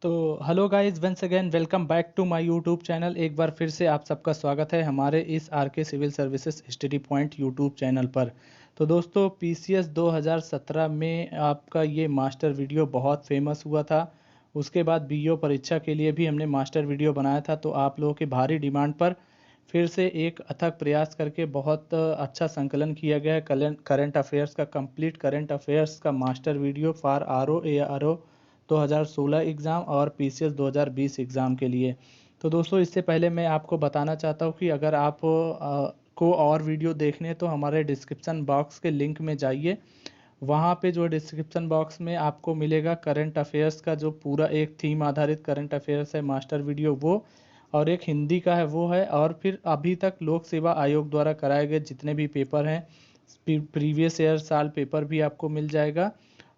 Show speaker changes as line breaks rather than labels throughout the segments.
तो hello guys, once again welcome back to my YouTube channel. एक बार फिर से आप सबका स्वागत है हमारे इस RK civil services study point YouTube channel पर। तो दोस्तों, पीसीएस 2017 में आपका ये मास्टर वीडियो बहुत फेमस हुआ था। उसके बाद बीईओ परीक्षा के लिए भी हमने मास्टर वीडियो बनाया था। तो आप लोगों की भारी डिमांड पर फिर से एक अथक प्रयास करके बहुत अच्छा संकलन किया गया है करंट अफेयर्स का, कंप्लीट करंट अफेयर्स का master video for RO A R O 2016 exam और पीसीएस 2020 एग्ज़ाम के लिए। तो दोस्तों, इससे पहले मैं आपको बताना चाहता हूँ कि अगर आप को और वीडियो देखने तो हमारे डिस्क्रिप्शन बॉक्स के लिंक में जाइए। वहाँ पे जो डिस्क्रिप्शन बॉक्स में आपको मिलेगा करंट अफेयर्स का जो पूरा एक थीम आधारित करंट अफेयर्स है मास्टर वीडियो, वो और एक हिंदी का है वो है, और फिर अभी तक लोक सेवा आयोग द्वारा कराए गए जितने भी पेपर हैं, प्रीवियस ईयर साल पेपर भी आपको मिल जाएगा।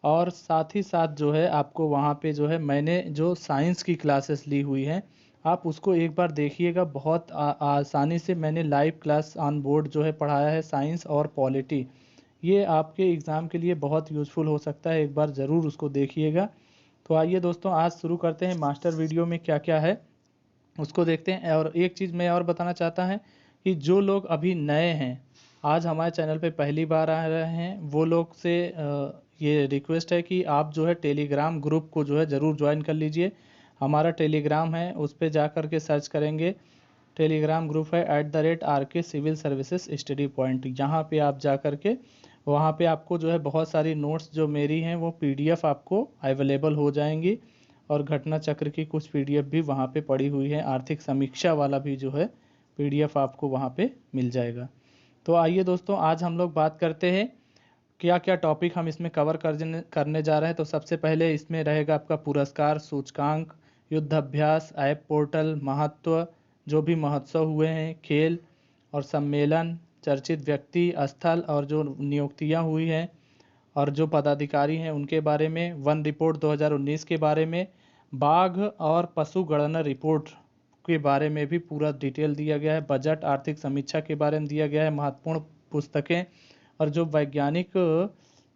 और साथ ही साथ जो है आपको वहाँ पे जो है मैंने जो साइंस की क्लासेस ली हुई हैं, आप उसको एक बार देखिएगा। बहुत आसानी से मैंने लाइव क्लास ऑन बोर्ड जो है पढ़ाया है, साइंस और पॉलिटी। ये आपके एग्ज़ाम के लिए बहुत यूज़फुल हो सकता है, एक बार ज़रूर उसको देखिएगा। तो आइए दोस्तों, आज शुरू करते हैं मास्टर वीडियो में क्या क्या है उसको देखते हैं। और एक चीज़ मैं और बताना चाहता है कि जो लोग अभी नए हैं, आज हमारे चैनल पे पहली बार आ रहे हैं, वो लोग से ये रिक्वेस्ट है कि आप जो है टेलीग्राम ग्रुप को जो है ज़रूर ज्वाइन कर लीजिए। हमारा टेलीग्राम है, उस पर जा कर के सर्च करेंगे, टेलीग्राम ग्रुप है @RK civil services study point. यहाँ पे आप जा कर के वहाँ पे आपको जो है बहुत सारी नोट्स जो मेरी हैं वो पीडीएफ आपको अवेलेबल हो जाएंगी, और घटना चक्र की कुछ पीडीएफ भी वहाँ पे पड़ी हुई है। आर्थिक समीक्षा वाला भी जो है पीडीएफ आपको वहाँ पे मिल जाएगा। तो आइए दोस्तों, आज हम लोग बात करते हैं क्या क्या टॉपिक हम इसमें कवर करने जा रहे हैं। तो सबसे पहले इसमें रहेगा आपका पुरस्कार सूचकांक, युद्ध अभ्यास, ऐप पोर्टल, महत्व, जो भी महोत्सव हुए हैं, खेल और सम्मेलन, चर्चित व्यक्ति, स्थल और जो नियुक्तियां हुई हैं और जो पदाधिकारी हैं उनके बारे में, वन रिपोर्ट 2019 के बारे में, बाघ और पशु गणना रिपोर्ट के बारे में भी पूरा डिटेल दिया गया है, बजट आर्थिक समीक्षा के बारे में दिया गया है, महत्वपूर्ण पुस्तकें और जो वैज्ञानिक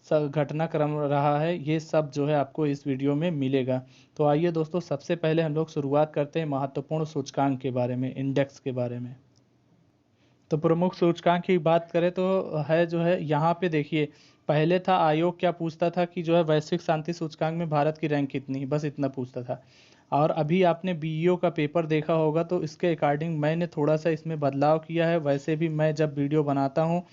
घटनाक्रम रहा है, ये सब जो है आपको इस वीडियो में मिलेगा। तो आइए दोस्तों, सबसे पहले हम लोग शुरुआत करते हैं महत्वपूर्ण सूचकांक के बारे में, इंडेक्स के बारे में। तो प्रमुख सूचकांक की बात करें तो है जो है यहाँ पे देखिए, पहले था आयोग क्या पूछता था कि जो है वैश्विक शांति सूचकांक में भारत की रैंक कितनी है, बस इतना पूछता था। और अभी आपने बीईओ का पेपर देखा होगा, तो इसके अकॉर्डिंग मैंने थोड़ा सा इसमें बदलाव किया है। वैसे भी मैं जब वीडियो बनाता हूँ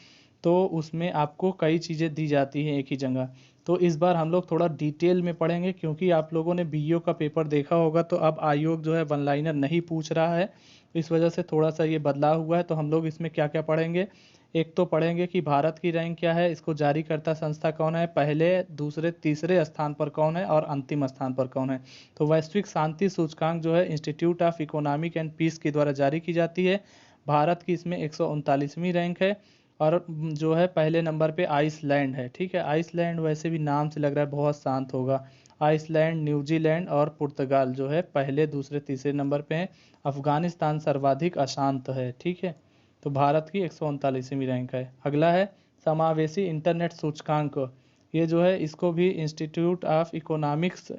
तो उसमें आपको कई चीज़ें दी जाती हैं एक ही जगह। तो इस बार हम लोग थोड़ा डिटेल में पढ़ेंगे, क्योंकि आप लोगों ने बीईओ का पेपर देखा होगा तो अब आयोग जो है वन लाइनर नहीं पूछ रहा है, इस वजह से थोड़ा सा ये बदलाव हुआ है। तो हम लोग इसमें क्या क्या पढ़ेंगे, एक तो पढ़ेंगे कि भारत की रैंक क्या है, इसको जारी करता संस्था कौन है, पहले दूसरे तीसरे स्थान पर कौन है और अंतिम स्थान पर कौन है। तो वैश्विक शांति सूचकांक जो है institute of economic and peace के द्वारा जारी की जाती है। भारत की इसमें 139वीं रैंक है, और जो है पहले नंबर पे आइसलैंड है। ठीक है, आइसलैंड वैसे भी नाम से लग रहा है बहुत शांत होगा। आइसलैंड, न्यूजीलैंड और पुर्तगाल जो है पहले दूसरे तीसरे नंबर पे हैं। अफगानिस्तान सर्वाधिक अशांत है। ठीक है, तो भारत की 139वीं रैंक है। अगला है समावेशी इंटरनेट सूचकांक। ये जो है इसको भी institute of economics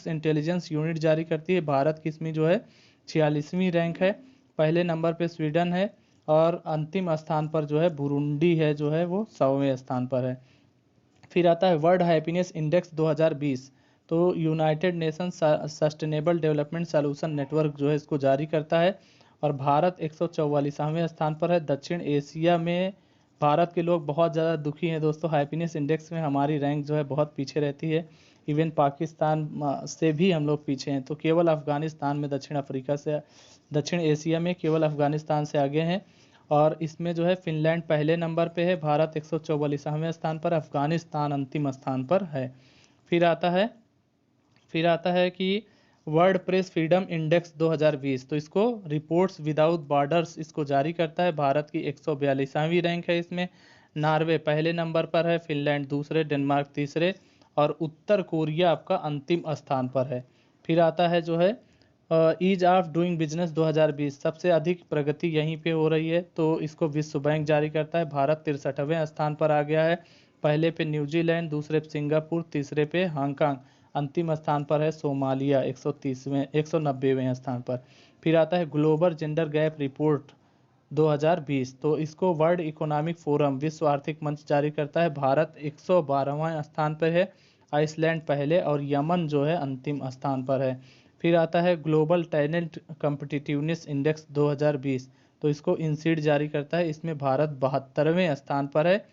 intelligence unit जारी करती है। भारत की इसमें जो है 46वीं रैंक है। पहले नंबर पे स्वीडन है, और अंतिम स्थान पर जो है बुरुंडी है, जो है वो 100वें स्थान पर है। फिर आता है वर्ल्ड हैप्पीनेस इंडेक्स 2020। तो United nation sustainable development solution network जो है इसको जारी करता है, और भारत 144वें स्थान पर है। दक्षिण एशिया में भारत के लोग बहुत ज़्यादा दुखी हैं दोस्तों, हैप्पीनेस इंडेक्स में हमारी रैंक जो है बहुत पीछे रहती है। इवन पाकिस्तान से भी हम लोग पीछे हैं। तो केवल अफ़गानिस्तान में, दक्षिण अफ्रीका से, दक्षिण एशिया में केवल अफ़गानिस्तान से आगे हैं। और इसमें जो है फिनलैंड पहले नंबर पे है, भारत 144वें स्थान पर, अफगानिस्तान अंतिम स्थान पर है। फिर आता है फिर आता है कि वर्ल्ड प्रेस फ्रीडम इंडेक्स 2020। तो इसको रिपोर्ट्स विदाउट बॉर्डर्स इसको जारी करता है। भारत की 142वीं रैंक है इसमें। नॉर्वे पहले नंबर पर है, फिनलैंड दूसरे, डेनमार्क तीसरे, और उत्तर कोरिया आपका अंतिम स्थान पर है। फिर आता है जो है ईज ऑफ डूइंग बिजनेस 2020। सबसे अधिक प्रगति यहीं पे हो रही है, तो इसको विश्व बैंक जारी करता है। भारत 63वें स्थान पर आ गया है। पहले पे न्यूजीलैंड, दूसरे पे सिंगापुर, तीसरे पे हांगकांग। अंतिम स्थान पर है सोमालिया 190वें स्थान पर। फिर आता है ग्लोबल जेंडर गैप रिपोर्ट 2020, तो इसको वर्ल्ड इकोनॉमिक फोरम विश्व आर्थिक मंच जारी करता है। भारत 112वां स्थान पर है, आइसलैंड पहले और यमन जो है अंतिम स्थान पर है। फिर आता है ग्लोबल टैलेंट कम्पिटिटिवनेस इंडेक्स 2020, तो इसको इंसीड जारी करता है। इसमें भारत 72वें स्थान पर है,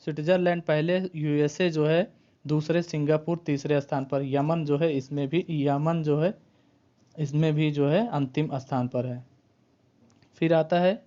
स्विट्जरलैंड पहले, यूएसए जो है दूसरे, सिंगापुर तीसरे स्थान पर। यमन जो है इसमें भी जो है अंतिम स्थान पर है। फिर आता है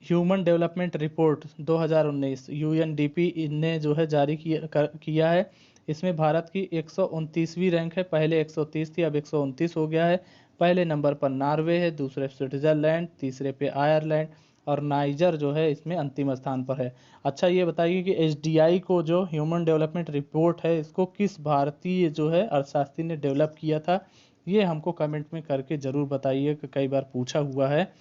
ह्यूमन डेवलपमेंट रिपोर्ट 2019, यूएनडीपी ने जो है जारी किया है। इसमें भारत की 129वीं रैंक है, पहले 130 थी, अब 129 हो गया है। पहले नंबर पर नॉर्वे है, दूसरे स्विट्जरलैंड, तीसरे पे आयरलैंड और नाइजर जो है इसमें अंतिम स्थान पर है। अच्छा ये बताइए कि एचडीआई को जो ह्यूमन डेवलपमेंट रिपोर्ट है इसको किस भारतीय जो है अर्थशास्त्री ने डेवलप किया था, ये हमको कमेंट में करके ज़रूर बताइए, कि कई बार पूछा हुआ है।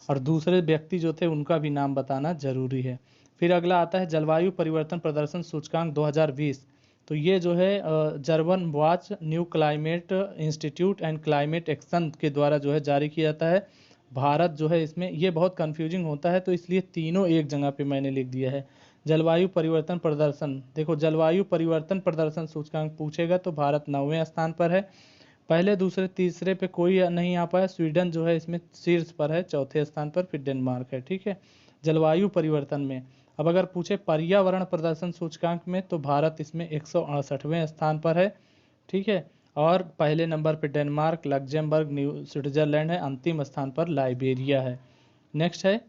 और दूसरे व्यक्ति जो थे उनका भी नाम बताना जरूरी है। फिर अगला आता है जलवायु परिवर्तन प्रदर्शन सूचकांक 2020, तो ये जो है German watch, new climate institute and climate action के द्वारा जो है जारी किया जाता है। भारत जो है इसमें, ये बहुत कंफ्यूजिंग होता है तो इसलिए तीनों एक जगह पे मैंने लिख दिया है। जलवायु परिवर्तन प्रदर्शन, देखो जलवायु परिवर्तन प्रदर्शन सूचकांक पूछेगा तो भारत 9वें स्थान पर है, पहले दूसरे तीसरे पे कोई नहीं आ पाया। स्वीडन जो है इसमें शीर्ष पर है, चौथे स्थान पर, फिर डेनमार्क है। ठीक है, जलवायु परिवर्तन में। अब अगर पूछे पर्यावरण प्रदर्शन सूचकांक में, तो भारत इसमें 168वें स्थान पर है। ठीक है, और पहले नंबर पर डेनमार्क, लग्जमबर्ग, न्यू स्विट्जरलैंड है, अंतिम स्थान पर लाइबेरिया है। नेक्स्ट है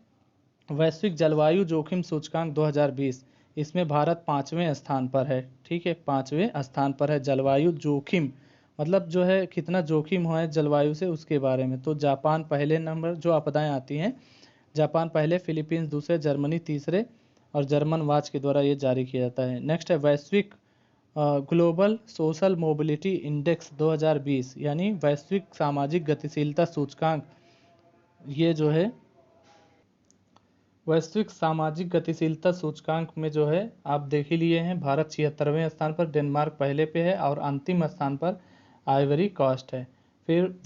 वैश्विक जलवायु जोखिम सूचकांक 2020, इसमें भारत 5वें स्थान पर है। ठीक है, 5वें स्थान पर है जलवायु जोखिम, मतलब जो है कितना जोखिम है जलवायु से उसके बारे में। तो जापान पहले नंबर, जो आपदाएं आती हैं, जापान पहले, फिलीपींस दूसरे, जर्मनी तीसरे, और जर्मन वाच के द्वारा ये जारी किया जाता है। नेक्स्ट है वैश्विक ग्लोबल सोशल मोबिलिटी इंडेक्स 2020, यानी वैश्विक सामाजिक गतिशीलता सूचकांक। ये जो है वैश्विक सामाजिक गतिशीलता सूचकांक में जो है आप देख ही लिए हैं, भारत 76वें स्थान पर, डेनमार्क पहले पे है और अंतिम स्थान पर आइवरी कोस्ट है। फिर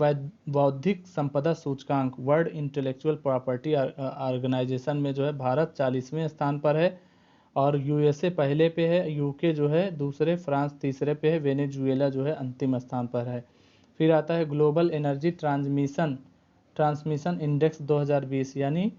बौद्धिक संपदा सूचकांक, वर्ल्ड इंटेलेक्चुअल प्रॉपर्टी ऑर्गेनाइजेशन में जो है भारत 40वें स्थान पर है और यूएसए पहले पे है, यूके जो है दूसरे, फ्रांस तीसरे पे है, वेनेजुएला जो है अंतिम स्थान पर है। फिर आता है ग्लोबल एनर्जी ट्रांसमिशन इंडेक्स 2020, यानी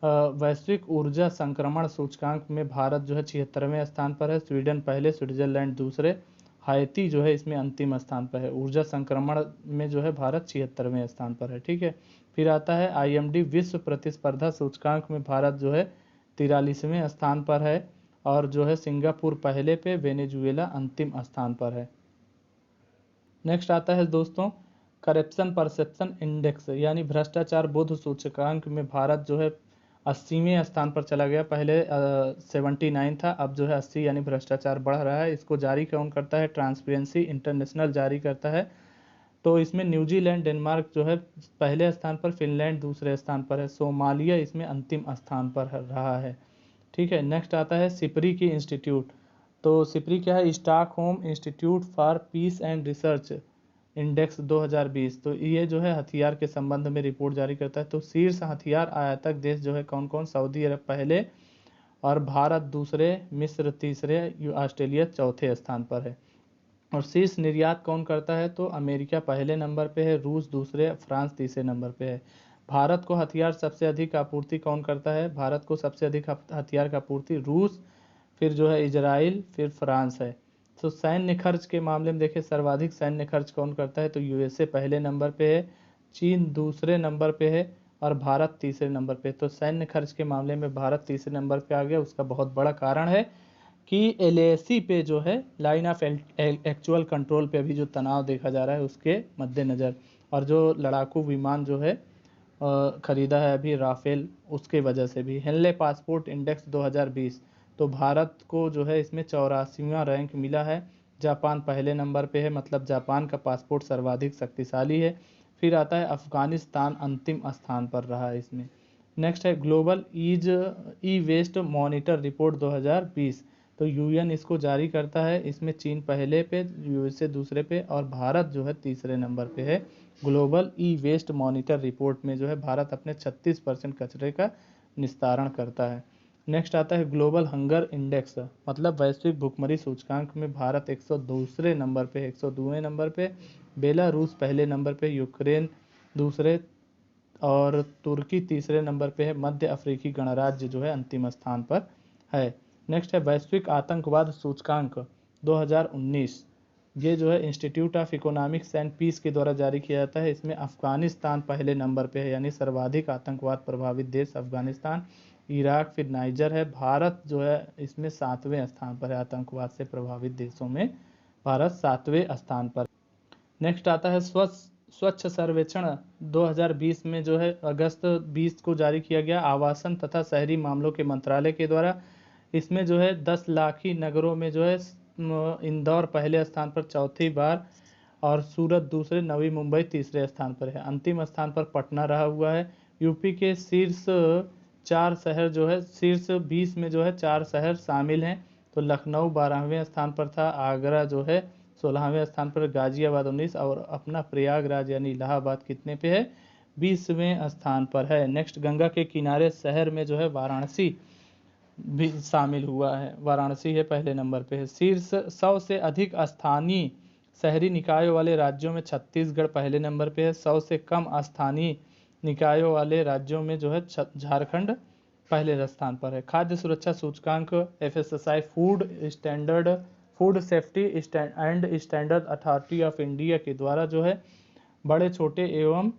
वैश्विक ऊर्जा संक्रमण सूचकांक में भारत जो है 76वें स्थान पर है, स्वीडन पहले, स्विट्जरलैंड दूसरे, हाइती जो है इसमें अंतिम स्थान पर है। ऊर्जा संक्रमण में जो है भारत 76वें स्थान पर है। ठीक है, फिर आता है आईएमडी विश्व प्रतिस्पर्धा सूचकांक में भारत जो है 43वें स्थान पर है और जो है सिंगापुर पहले पे, वेनेजुएला अंतिम स्थान पर है। नेक्स्ट आता है दोस्तों करप्शन परसेप्शन इंडेक्स, यानी भ्रष्टाचार बोध सूचकांक में भारत जो है 80वें स्थान पर चला गया, पहले 79 था, अब जो है 80, यानी भ्रष्टाचार बढ़ रहा है। इसको जारी कौन करता है, ट्रांसपेरेंसी इंटरनेशनल जारी करता है। तो इसमें न्यूजीलैंड, डेनमार्क जो है पहले स्थान पर, फिनलैंड दूसरे स्थान पर है, सोमालिया इसमें अंतिम स्थान पर रहा है। ठीक है, नेक्स्ट आता है सिपरी की इंस्टीट्यूट, तो सिपरी क्या है, Stockholm institute for piece and research index 2020, तो ये जो है हथियार के संबंध में रिपोर्ट जारी करता है। तो शीर्ष हथियार आयातक देश जो है कौन कौन, सऊदी अरब पहले और भारत दूसरे, मिस्र तीसरे, ऑस्ट्रेलिया चौथे स्थान पर है। और शीर्ष निर्यात कौन करता है, तो अमेरिका पहले नंबर पे है, रूस दूसरे, फ्रांस तीसरे नंबर पे है। भारत को हथियार सबसे अधिक आपूर्ति कौन करता है, भारत को सबसे अधिक हथियार का आपूर्ति रूस, फिर जो है इजराइल, फिर फ्रांस है। तो सैन्य खर्च के मामले में देखें सर्वाधिक सैन्य खर्च कौन करता है, तो यूएसए पहले नंबर पे है, चीन दूसरे नंबर पे है और भारत तीसरे नंबर पे। तो सैन्य खर्च के मामले में भारत तीसरे नंबर पे आ गया। उसका बहुत बड़ा कारण है कि एलएसी पे जो है लाइन ऑफ एक्चुअल कंट्रोल पे अभी जो तनाव देखा जा रहा है उसके मद्देनज़र, और जो लड़ाकू विमान जो है खरीदा है अभी राफेल, उसके वजह से भी। हेनले पासपोर्ट इंडेक्स 2020, तो भारत को जो है इसमें 84वां रैंक मिला है। जापान पहले नंबर पे है, मतलब जापान का पासपोर्ट सर्वाधिक शक्तिशाली है। फिर आता है अफगानिस्तान अंतिम स्थान पर रहा है इसमें। नेक्स्ट है global e waste monitor report 2020, तो यूएन इसको जारी करता है। इसमें चीन पहले पे, यूएसए दूसरे पे और भारत जो है तीसरे नंबर पे है। Global e waste monitor report में जो है भारत अपने 36% कचरे का निस्तारण करता है। नेक्स्ट आता है ग्लोबल हंगर इंडेक्स, मतलब वैश्विक भुखमरी सूचकांक में भारत 102 नंबर पे, 102वें नंबर पे। बेलारूस पहले नंबर पे, यूक्रेन दूसरे और तुर्की तीसरे नंबर पे है। मध्य अफ्रीकी गणराज्य जो है अंतिम स्थान पर है। नेक्स्ट है वैश्विक आतंकवाद सूचकांक 2019। ये जो है institute of economics and peace के द्वारा जारी किया जाता है। इसमें अफगानिस्तान पहले नंबर पे है, यानी सर्वाधिक आतंकवाद प्रभावित देश अफगानिस्तान, इराक, फिर नाइजर है। भारत जो है इसमें 7वें स्थान पर है। आतंकवाद से प्रभावित देशों में भारत 7वें स्थान पर। नेक्स्ट आता है स्वच्छ सर्वेक्षण 2020 में जो है अगस्त 20 को जारी किया गया आवासन तथा शहरी मामलों के मंत्रालय के द्वारा। इसमें जो है 10 लाखी नगरों में जो है इंदौर पहले स्थान पर चौथी बार और सूरत दूसरे, नवी मुंबई तीसरे स्थान पर है। अंतिम स्थान पर पटना रहा हुआ है। यूपी के शीर्ष 4 शहर जो है, शीर्ष 20 में जो है 4 शहर शामिल हैं। तो लखनऊ 12वें स्थान पर था, आगरा जो है 16वें स्थान पर, गाजियाबाद 19 और अपना प्रयागराज यानी इलाहाबाद कितने पे है, 20वें स्थान पर है। नेक्स्ट गंगा के किनारे शहर में जो है वाराणसी भी शामिल हुआ है, वाराणसी है पहले नंबर पे है। शीर्ष 100 से अधिक स्थानीय शहरी निकायों वाले राज्यों में छत्तीसगढ़ पहले नंबर पे है। 100 से कम स्थानीय निकायों वाले राज्यों में जो है झारखंड पहले स्थान पर है। खाद्य सुरक्षा सूचकांक FSSI food safety and standard authority of India के द्वारा जो है बड़े छोटे एवं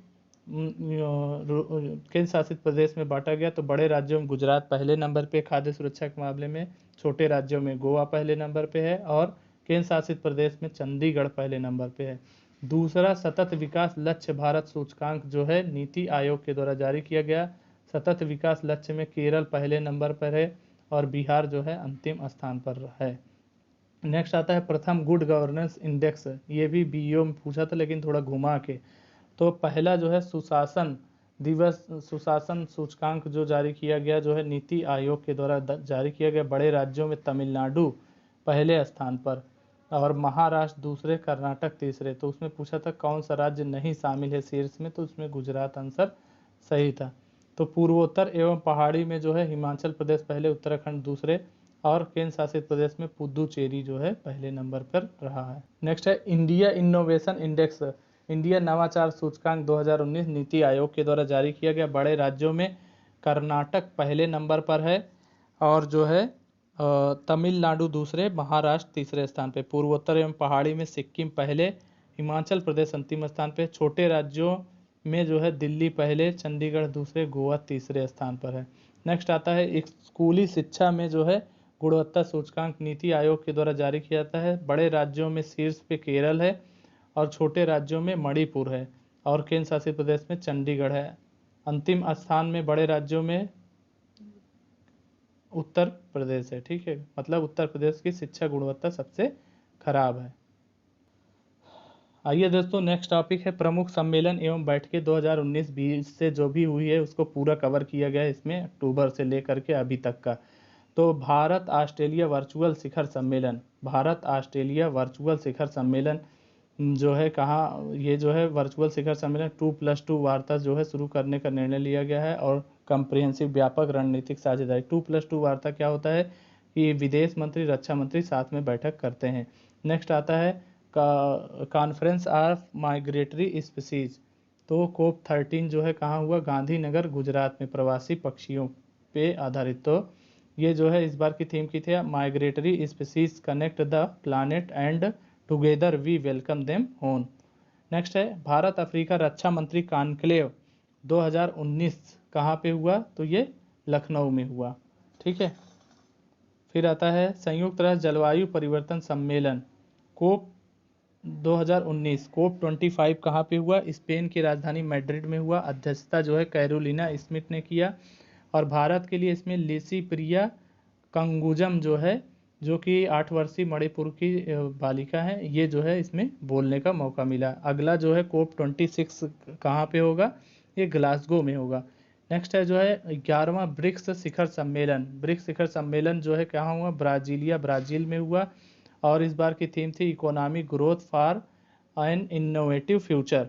केंद्र शासित प्रदेश में बांटा गया। तो बड़े राज्यों में गुजरात पहले नंबर पे खाद्य सुरक्षा के मामले में, छोटे राज्यों में गोवा पहले नंबर पे है और केंद्र शासित प्रदेश में चंडीगढ़ पहले नंबर पे है। दूसरा सतत विकास लक्ष्य भारत सूचकांक जो है नीति आयोग के द्वारा जारी किया गया। सतत विकास लक्ष्य में केरल पहले नंबर पर है और बिहार जो है अंतिम स्थान पर है। नेक्स्ट आता है प्रथम गुड गवर्नेंस इंडेक्स। ये भी बीईओ में पूछा था लेकिन थोड़ा घुमा के। तो पहला जो है सुशासन दिवस, सुशासन सूचकांक जो जारी किया गया जो है नीति आयोग के द्वारा जारी किया गया। बड़े राज्यों में तमिलनाडु पहले स्थान पर और महाराष्ट्र दूसरे, कर्नाटक तीसरे। तो उसमें पूछा था कौन सा राज्य नहीं शामिल है शीर्ष में, तो उसमें गुजरात आंसर सही था। तो पूर्वोत्तर एवं पहाड़ी में जो है हिमाचल प्रदेश पहले, उत्तराखंड दूसरे और केंद्र शासित प्रदेश में पुदुचेरी जो है पहले नंबर पर रहा है। नेक्स्ट है इंडिया इनोवेशन इंडेक्स, इंडिया नवाचार सूचकांक 2019 नीति आयोग के द्वारा जारी किया गया। बड़े राज्यों में कर्नाटक पहले नंबर पर है और जो है तमिलनाडु दूसरे, महाराष्ट्र तीसरे स्थान पे। पूर्वोत्तर एवं पहाड़ी में सिक्किम पहले, हिमाचल प्रदेश अंतिम स्थान पे। छोटे राज्यों में जो है दिल्ली पहले, चंडीगढ़ दूसरे, गोवा तीसरे स्थान पर है। नेक्स्ट आता है एक स्कूली शिक्षा में जो है गुणवत्ता सूचकांक नीति आयोग के द्वारा जारी किया जाता है। बड़े राज्यों में शीर्ष पे केरल है और छोटे राज्यों में मणिपुर है और केंद्र शासित प्रदेश में चंडीगढ़ है। अंतिम स्थान में बड़े राज्यों में उत्तर प्रदेश है। ठीक है, मतलब उत्तर प्रदेश की शिक्षा गुणवत्ता सबसे खराब है। आइए दोस्तों नेक्स्ट टॉपिक है प्रमुख सम्मेलन एवं बैठकें 2019-20 से जो भी हुई है उसको पूरा कवर किया गया है इसमें, अक्टूबर से लेकर के अभी तक का। तो भारत ऑस्ट्रेलिया वर्चुअल शिखर सम्मेलन, भारत ऑस्ट्रेलिया वर्चुअल शिखर सम्मेलन जो है कहाँ, ये जो है वर्चुअल शिखर सम्मेलन 2+2 वार्ता जो है शुरू करने का निर्णय लिया गया है और कंप्रिहेंसिव व्यापक रणनीतिक साझेदारी। 2+2 वार्ता क्या होता है कि विदेश मंत्री, रक्षा मंत्री साथ में बैठक करते हैं। नेक्स्ट आता है कॉन्फ्रेंस ऑफ माइग्रेटरी स्पीसीज। तो COP13 जो है कहाँ हुआ, गांधीनगर गुजरात में, प्रवासी पक्षियों पे आधारित। तो ये जो है इस बार की थीम की थी migratory species connect the planet and together we welcome them home. Next है भारत अफ्रीका रक्षा मंत्री कॉन्क्लेव 2019 कहाँ पे हुआ, तो ये लखनऊ में हुआ। ठीक है, फिर आता है संयुक्त राष्ट्र जलवायु परिवर्तन सम्मेलन COP 2019, COP25 कहाँ पे हुआ, स्पेन की राजधानी मैड्रिड में हुआ। अध्यक्षता जो है कैरोलिना स्मिथ ने किया और भारत के लिए इसमें लिसी प्रिया कंगुजम जो है, जो कि 8 वर्षीय मणिपुर की बालिका है, ये जो है इसमें बोलने का मौका मिला। अगला जो है COP26 कहाँ पे होगा, ये ग्लासगो में होगा। नेक्स्ट है जो है 11वां ब्रिक्स शिखर सम्मेलन। ब्रिक्स शिखर सम्मेलन जो है कहाँ हुआ, ब्राजीलिया ब्राज़ील में हुआ, और इस बार की थीम थी economic growth for an innovative future.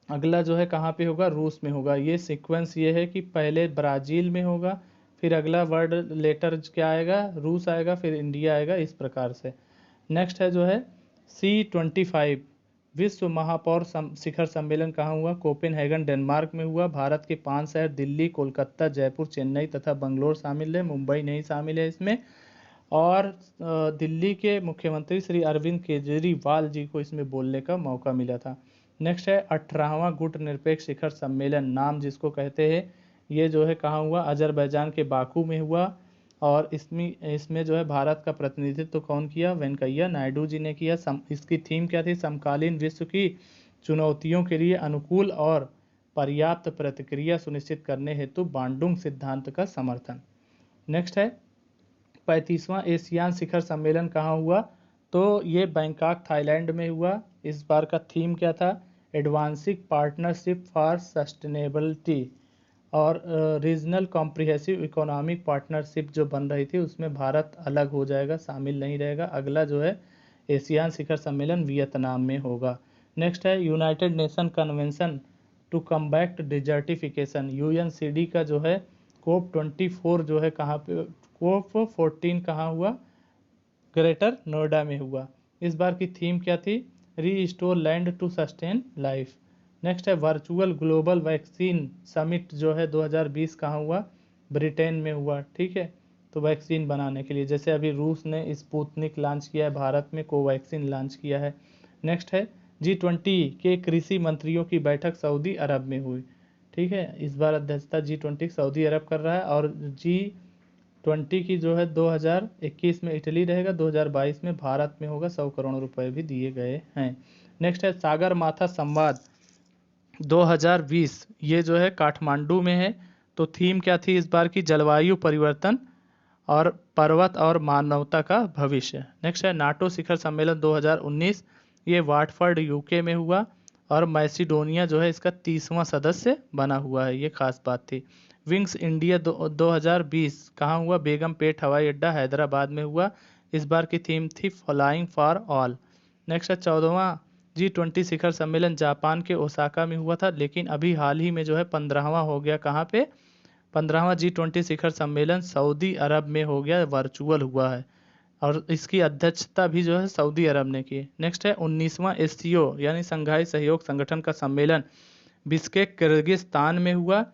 अगला जो है कहाँ पे होगा, रूस में होगा। ये सीक्वेंस ये है कि पहले ब्राज़ील में होगा, फिर अगला वर्ड लेटर क्या आएगा, रूस आएगा, फिर इंडिया आएगा, इस प्रकार से। नेक्स्ट है जो है C25 विश्व महापौर शिखर सम्मेलन कहाँ हुआ, कोपेनहेगन डेनमार्क में हुआ। भारत के 5 शहर दिल्ली, कोलकाता, जयपुर, चेन्नई तथा बंगलोर शामिल है, मुंबई नहीं शामिल है इसमें। और दिल्ली के मुख्यमंत्री श्री अरविंद केजरीवाल जी को इसमें बोलने का मौका मिला था। नेक्स्ट है 18वां गुट निरपेक्ष शिखर सम्मेलन, नाम जिसको कहते हैं, ये जो है कहाँ हुआ, अजरबैजान के बाकू में हुआ। और इसमें जो है भारत का प्रतिनिधित्व तो कौन किया, वेंकैया नायडू जी ने किया। इसकी थीम क्या थी, समकालीन विश्व की चुनौतियों के लिए अनुकूल और पर्याप्त प्रतिक्रिया सुनिश्चित करने हेतु बांडुंग सिद्धांत का समर्थन। नेक्स्ट है 35वां एशियान शिखर सम्मेलन कहाँ हुआ, तो ये बैंकॉक थाईलैंड में हुआ। इस बार का थीम क्या था, एडवांसिंग पार्टनरशिप फॉर सस्टेनेबिलिटी, और रीजनल कॉम्प्रिहेंसिव इकोनॉमिक पार्टनरशिप जो बन रही थी उसमें भारत अलग हो जाएगा, शामिल नहीं रहेगा। अगला जो है एशियान शिखर सम्मेलन वियतनाम में होगा। नेक्स्ट है United Nation convention to combat desertification, UNCD का जो है COP24 जो है कहाँ पे, COP14 कहाँ हुआ, ग्रेटर नोएडा में हुआ। इस बार की थीम क्या थी, restore land to sustain life. Next है वर्चुअल ग्लोबल वैक्सीन समिट जो है 2020 कहाँ हुआ, ब्रिटेन में हुआ। ठीक है, तो वैक्सीन बनाने के लिए, जैसे अभी रूस ने स्पुतनिक लॉन्च किया है, भारत में कोवैक्सीन लॉन्च किया है। नेक्स्ट है G20 के कृषि मंत्रियों की बैठक सऊदी अरब में हुई। ठीक है, इस बार अध्यक्षता G20 सऊदी अरब कर रहा है, और G20 की जो है 2021 में इटली रहेगा, 2022 में भारत में होगा। 100 करोड़ रुपए भी दिए गए हैं। नेक्स्ट है सागर माथा संवाद 2020, ये जो है काठमांडू में है। तो थीम क्या थी इस बार की, जलवायु परिवर्तन और पर्वत और मानवता का भविष्य। नेक्स्ट है नाटो शिखर सम्मेलन 2019, ये वाटफर्ड यूके में हुआ, और मैसिडोनिया जो है इसका 30वां सदस्य बना हुआ है, ये खास बात थी। विंग्स इंडिया 2020 कहाँ हुआ, बेगमपेट हवाई अड्डा हैदराबाद में हुआ। इस बार की थीम थी फ्लाइंग फॉर ऑल। नेक्स्ट है 14वां G20 शिखर सम्मेलन जापान के ओसाका में हुआ था, लेकिन अभी हाल ही में जो है 15वां हो गया, कहाँ पे, 15वां G20 शिखर सम्मेलन सऊदी अरब में हो गया, वर्चुअल हुआ है, और इसकी अध्यक्षता भी जो है सऊदी अरब ने की। नेक्स्ट है 19वां SCO यानी संघाई सहयोग संगठन का सम्मेलन बिश्केक किर्गिस्तान में हुआ,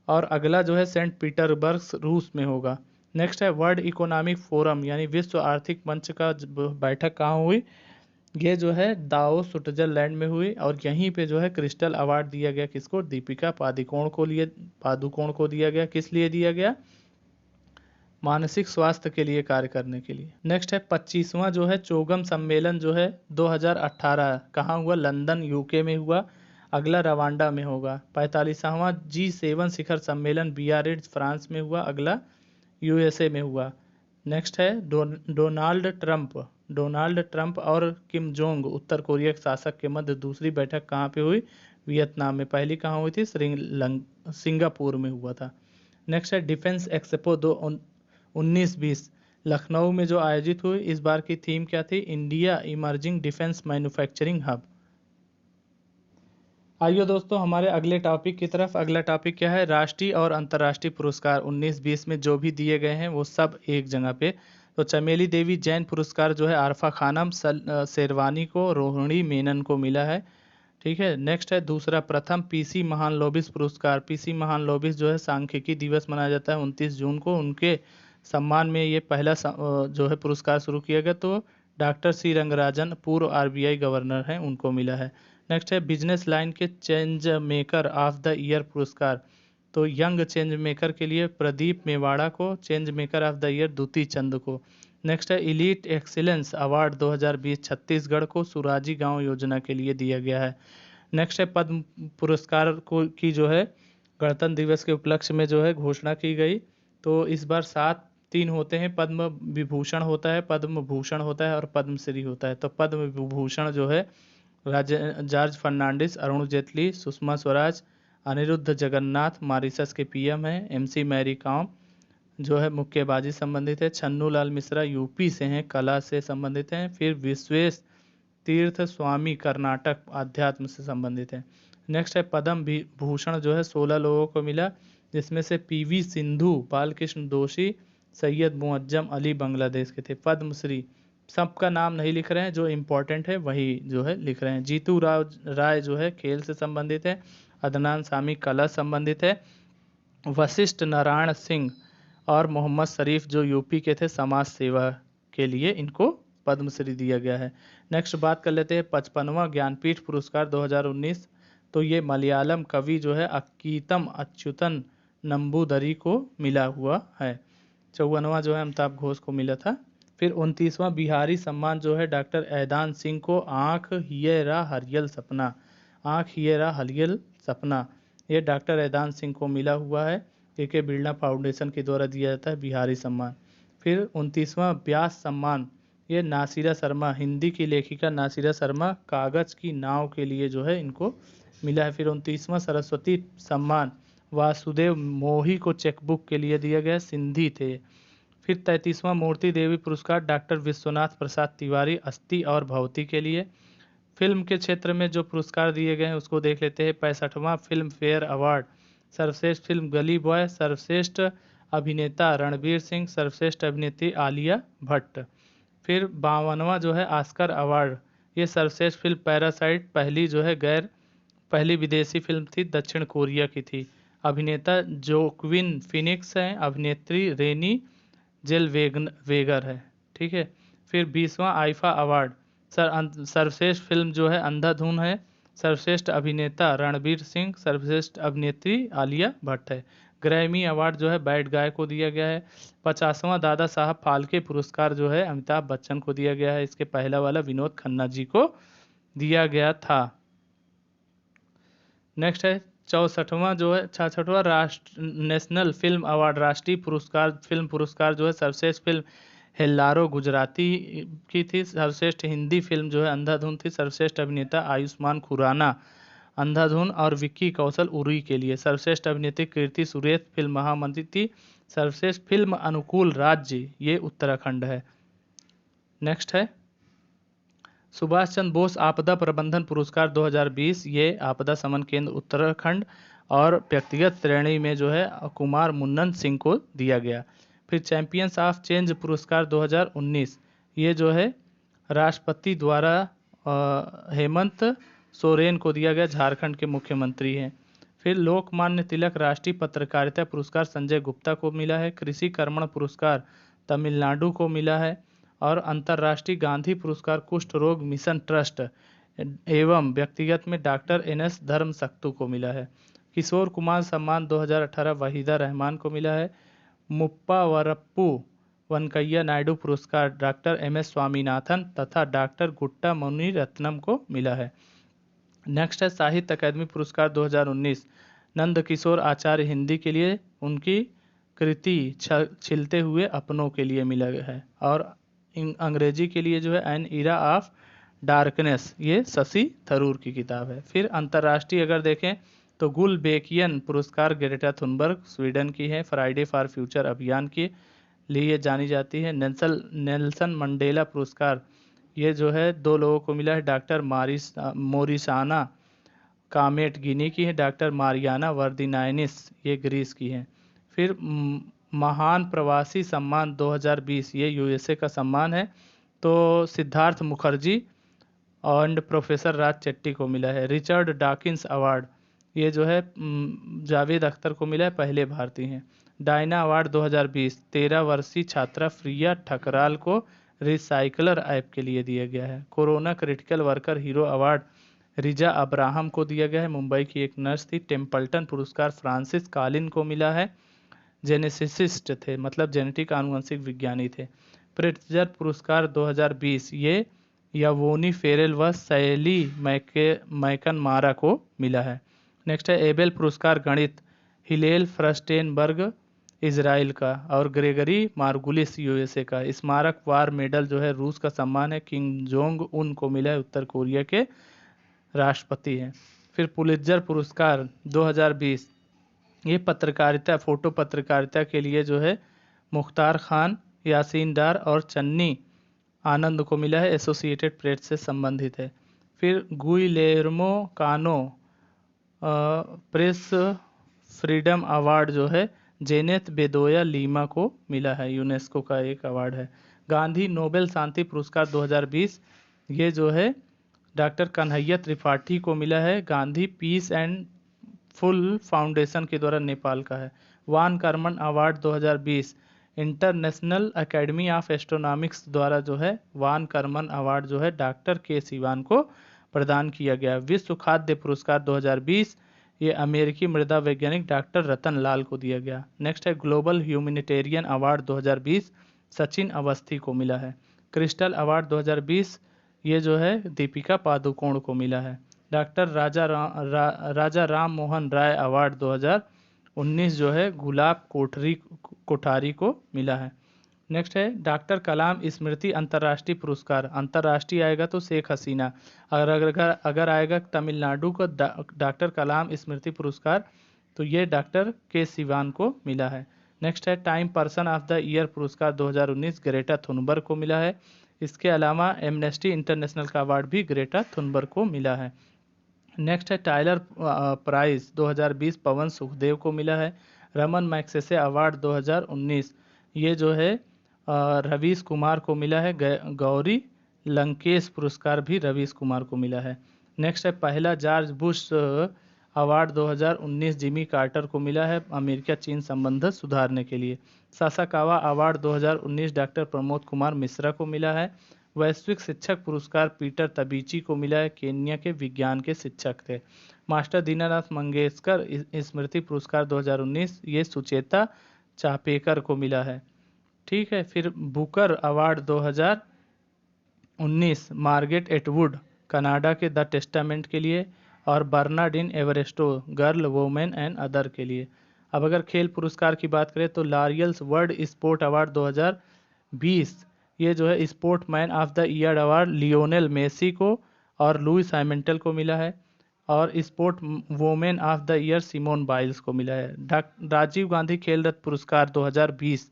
और अगला जो है सेंट पीटर्सबर्ग रूस में होगा। नेक्स्ट है वर्ल्ड इकोनॉमिक फोरम यानी विश्व आर्थिक मंच का बैठक कहाँ हुई, ये जो है दाओ स्विट्जरलैंड में हुई, और यहीं पे जो है क्रिस्टल अवार्ड दिया गया किसको, दीपिका पादुकोण को दिया गया। किस लिए दिया गया, मानसिक स्वास्थ्य के लिए कार्य करने के लिए। नेक्स्ट है 25वां जो है चोगम सम्मेलन जो है 2018 कहाँ हुआ, लंदन यूके में हुआ। अगला रवांडा में होगा। 45वां G7 शिखर सम्मेलन बियारिट्ज फ्रांस में हुआ, अगला USA में हुआ। नेक्स्ट है डोनाल्ड ट्रंप और किम जोंग उत्तर कोरिया के शासक के मध्य दूसरी बैठक कहाँ पे हुई, वियतनाम में। पहली कहाँ हुई थी, सिंगापुर में हुआ था। नेक्स्ट है डिफेंस एक्सपो 1920 लखनऊ में जो आयोजित हुई। इस बार की थीम क्या थी, India emerging defence manufacturing hub. आइए दोस्तों हमारे अगले टॉपिक की तरफ। अगला टॉपिक क्या है, राष्ट्रीय और अंतर्राष्ट्रीय पुरस्कार 19-20 में जो भी दिए गए हैं वो सब एक जगह पे। तो चमेली देवी जैन पुरस्कार जो है आरफा खानम शेरवानी को, रोहिणी मेनन को मिला है। ठीक है, नेक्स्ट है दूसरा प्रथम PC महालनोबिस पुरस्कार। PC महालनोबिस जो है सांख्यिकी दिवस मनाया जाता है 29 जून को, उनके सम्मान में ये पहला जो है पुरस्कार शुरू किया गया। तो डॉक्टर C रंगराजन पूर्व RBI गवर्नर हैं, उनको मिला है। नेक्स्ट है बिजनेस लाइन के change maker of the year पुरस्कार। तो यंग चेंज मेकर के लिए प्रदीप मेवाड़ा को, change maker of the year Duti Chand को। नेक्स्ट है इलीट एक्सीलेंस अवार्ड 2020 छत्तीसगढ़ को सुराजी गांव योजना के लिए दिया गया है। नेक्स्ट है पद्म पुरस्कार को की जो है गणतंत्र दिवस के उपलक्ष्य में जो है घोषणा की गई। तो इस बार 3 होते हैं, पद्म विभूषण होता है, पद्म भूषण होता है, और पद्मश्री होता है। तो पद्म विभूषण जो है जॉर्ज फर्नांडिस, अरुण जेटली, सुषमा स्वराज, अनिरुद्ध जगन्नाथ मॉरिशस के पीएम हैं। एमसी मैरी कॉम जो है मुक्केबाजी संबंधित है। छन्नू लाल मिश्रा यूपी से हैं, कला से संबंधित हैं। फिर विश्वेश तीर्थ स्वामी कर्नाटक अध्यात्म से संबंधित है। नेक्स्ट है पद्म भूषण जो है 16 लोगों को मिला, जिसमें से पीवी सिंधु, बालकृष्ण दोषी, सैयद मुअज्जम अली बांग्लादेश के थे। पद्मश्री सबका नाम नहीं लिख रहे हैं, जो इम्पोर्टेंट है वही जो है लिख रहे हैं। जीतू राय जो है खेल से संबंधित है। अदनान सामी कला संबंधित है। वशिष्ठ नारायण सिंह और मोहम्मद शरीफ जो यूपी के थे समाज सेवा के लिए, इनको पद्मश्री दिया गया है। नेक्स्ट बात कर लेते हैं 55वां ज्ञानपीठ पुरस्कार 2019। तो ये मलयालम कवि जो है अक्कीतम अच्युतन नंबूदरी को मिला हुआ है। 54वां जो है अमिताभ घोष को मिला था। फिर 29वां बिहारी सम्मान जो है डॉक्टर ऐदान सिंह को आँख हियरा हरियल सपना, आँख हियरा हरियल सपना, ये डॉक्टर ऐदान सिंह को मिला हुआ है। के बिरला फाउंडेशन के द्वारा दिया जाता है बिहारी सम्मान। फिर 29वां व्यास सम्मान, ये नासिरा शर्मा, हिंदी की लेखिका नासिरा शर्मा, कागज की नाव के लिए जो है इनको मिला है। फिर 29वां सरस्वती सम्मान वासुदेव मोही को चेकबुक के लिए दिया गया, सिंधी थे। फिर 33वां मूर्ति देवी पुरस्कार डॉक्टर विश्वनाथ प्रसाद तिवारी अस्थि और भवती के लिए। फिल्म के क्षेत्र में जो पुरस्कार दिए गए हैं उसको देख लेते हैं। 65वां फिल्म फेयर अवार्ड, सर्वश्रेष्ठ फिल्म गली बॉय, सर्वश्रेष्ठ अभिनेता रणवीर सिंह, सर्वश्रेष्ठ अभिनेत्री आलिया भट्ट। फिर 52वां जो है ऑस्कर अवार्ड, ये सर्वश्रेष्ठ फिल्म पैरासाइट, पहली विदेशी फिल्म थी, दक्षिण कोरिया की थी। अभिनेता जोक्विन फिनिक्स हैं, अभिनेत्री रेनी जेलवेगर है। ठीक है। फिर 20वां आईफा अवार्ड, सर्वश्रेष्ठ फिल्म जो है अंधाधुन है, सर्वश्रेष्ठ अभिनेता रणवीर सिंह, सर्वश्रेष्ठ अभिनेत्री आलिया भट्ट है। ग्रैमी अवार्ड जो है बैड गाय को दिया गया है। 50वां दादा साहब फाल्के पुरस्कार जो है अमिताभ बच्चन को दिया गया है। इसके पहला वाला विनोद खन्ना जी को दिया गया था। नेक्स्ट है 64वां जो है 66वां नेशनल फिल्म अवार्ड, राष्ट्रीय पुरस्कार, फिल्म पुरस्कार जो है सर्वश्रेष्ठ फिल्म हेल्लारो गुजराती की थी, सर्वश्रेष्ठ हिंदी फिल्म जो है अंधाधुन थी, सर्वश्रेष्ठ अभिनेता आयुष्मान खुराना अंधाधुन और विक्की कौशल उरी के लिए, सर्वश्रेष्ठ अभिनेत्री कीर्ति सुरेश फिल्म महामंत्री थी, सर्वश्रेष्ठ फिल्म अनुकूल राज्य ये उत्तराखंड है। नेक्स्ट है सुभाष चंद्र बोस आपदा प्रबंधन पुरस्कार 2020, ये आपदा समन केंद्र उत्तराखंड और व्यक्तिगत श्रेणी में जो है कुमार मुन्नन सिंह को दिया गया। फिर चैंपियंस ऑफ चेंज पुरस्कार 2019, ये जो है राष्ट्रपति द्वारा हेमंत सोरेन को दिया गया, झारखंड के मुख्यमंत्री हैं। फिर लोकमान्य तिलक राष्ट्रीय पत्रकारिता पुरस्कार संजय गुप्ता को मिला है। कृषि कर्मण पुरस्कार तमिलनाडु को मिला है। और अंतर्राष्ट्रीय गांधी पुरस्कार कुष्ठ रोग मिशन ट्रस्ट एवं व्यक्तिगत में डॉक्टर NS धर्मसक्तु को मिला है। किशोर कुमार सम्मान 2018 वहीदा रहमान को मिला है। मुप्पा वरप्पू वनकैया नायडू पुरस्कार डॉक्टर MS स्वामीनाथन तथा डॉक्टर गुट्टा मुनि रत्नम को मिला है। नेक्स्ट है साहित्य अकादमी पुरस्कार 2019, नंद किशोर आचार्य हिंदी के लिए, उनकी कृति छिलते हुए अपनों के लिए मिला है। और अंग्रेजी के लिए जो है एन इरा ऑफ डार्कनेस, ये शशि थरूर की किताब है। फिर अंतर्राष्ट्रीय अगर देखें तो गुलबेकियन पुरस्कार ग्रेटा थुनबर्ग स्वीडन की है, फ्राइडे फॉर फ्यूचर अभियान के लिए जानी जाती है। नेल्सन मंडेला पुरस्कार ये जो है 2 लोगों को मिला है, डॉक्टर मोरिसाना कामेट गिनी की है, डॉक्टर मारियाना वर्दिनाइनिस ये ग्रीस की है। फिर महान प्रवासी सम्मान 2020, ये USA का सम्मान है, तो सिद्धार्थ मुखर्जी एंड प्रोफेसर राज चट्टी को मिला है। रिचर्ड डॉकिंस अवार्ड ये जो है जावेद अख्तर को मिला है, पहले भारतीय हैं। डायना अवार्ड 2020 13 वर्षीय छात्रा प्रिया ठकराल को रिसाइकलर ऐप के लिए दिया गया है। Corona critical worker hero award Riza Abraham को दिया गया है, मुंबई की एक नर्स थी। टेम्पल्टन पुरस्कार फ्रांसिस कालिन को मिला है, जेनेसिसिस्ट थे, मतलब जेनेटिक आनुवंशिक विज्ञानी थे। प्रिट्जर पुरस्कार 2020 ये यवोनी फेरेल व सैली मैकनमारा को मिला है। नेक्स्ट है एबेल पुरस्कार गणित हिलेल फ्रस्टेनबर्ग इजराइल का, और ग्रेगरी मार्गुलिस USA का। स्मारक वार मेडल जो है रूस का सम्मान है, किंग जोंग उन को मिला है, उत्तर कोरिया के राष्ट्रपति हैं। फिर पुलित्जर पुरस्कार 2020, ये पत्रकारिता, फोटो पत्रकारिता के लिए जो है मुख्तार खान, यासीन डार और चन्नी आनंद को मिला है, एसोसिएटेड प्रेस से संबंधित है। फिर गुइलेर्मो कानो प्रेस फ्रीडम अवार्ड जो है जेनेथ बेदोया लीमा को मिला है, यूनेस्को का एक अवार्ड है। गांधी नोबेल शांति पुरस्कार 2020, ये जो है डॉक्टर कन्हैया त्रिपाठी को मिला है, Gandhi peace and full foundation के द्वारा नेपाल का है। Von Karman award 2020 international academy of astronomics द्वारा जो है वान कर्मन अवार्ड जो है डॉक्टर के सिवान को प्रदान किया गया। विश्व खाद्य पुरस्कार 2020, ये अमेरिकी मृदा वैज्ञानिक डॉक्टर रतन लाल को दिया गया। नेक्स्ट है global humanitarian award 2020, Sachin Awasthi को मिला है। क्रिस्टल अवार्ड 2020, ये जो है दीपिका पादुकोण को मिला है। डॉक्टर राजा राम मोहन राय अवार्ड 2019 जो है गुलाब कोठारी को मिला है। नेक्स्ट है डॉक्टर कलाम स्मृति अंतर्राष्ट्रीय पुरस्कार, अंतर्राष्ट्रीय आएगा तो शेख हसीना, अगर आएगा तमिलनाडु का डॉक्टर कलाम स्मृति पुरस्कार तो ये डॉक्टर के सिवान को मिला है। नेक्स्ट है time person of the year पुरस्कार 2019 ग्रेटा थुनबर्ग को मिला है। इसके अलावा एमनेस्टी इंटरनेशनल का अवार्ड भी ग्रेटा थुनबर्ग को मिला है। नेक्स्ट है टाइलर प्राइज 2020 पवन सुखदेव को मिला है। रमन मैग्सेसे अवार्ड 2019, ये जो है रवीश कुमार को मिला है। गौरी लंकेश पुरस्कार भी रवीश कुमार को मिला है। नेक्स्ट है पहला George Bush award 2019 Jimmy Carter को मिला है, अमेरिका चीन संबंध सुधारने के लिए। Sasakawa award 2019 doctor Pramod Kumar Mishra को मिला है। वैश्विक शिक्षक पुरस्कार पीटर तबीची को मिला है, केन्या के विज्ञान के शिक्षक थे। मास्टर दीनानाथ मंगेशकर स्मृति पुरस्कार 2019, ये सुचेता चापेकर को मिला है। ठीक है, फिर Booker award 2019 Margaret Atwood Canada के द टेस्टामेंट के लिए, और बर्नार्डिन एवरेस्टो गर्ल वोमेन एंड अदर के लिए। अब अगर खेल पुरस्कार की बात करें तो लॉरियल्स वर्ल्ड स्पोर्ट अवार्ड 2020, ये जो है sport man of the year award Lionel Messi को और लुइस हैमिल्टन को मिला है, और sport women of the year Simone Biles को मिला है। राजीव गांधी खेल रत्न पुरस्कार 2020,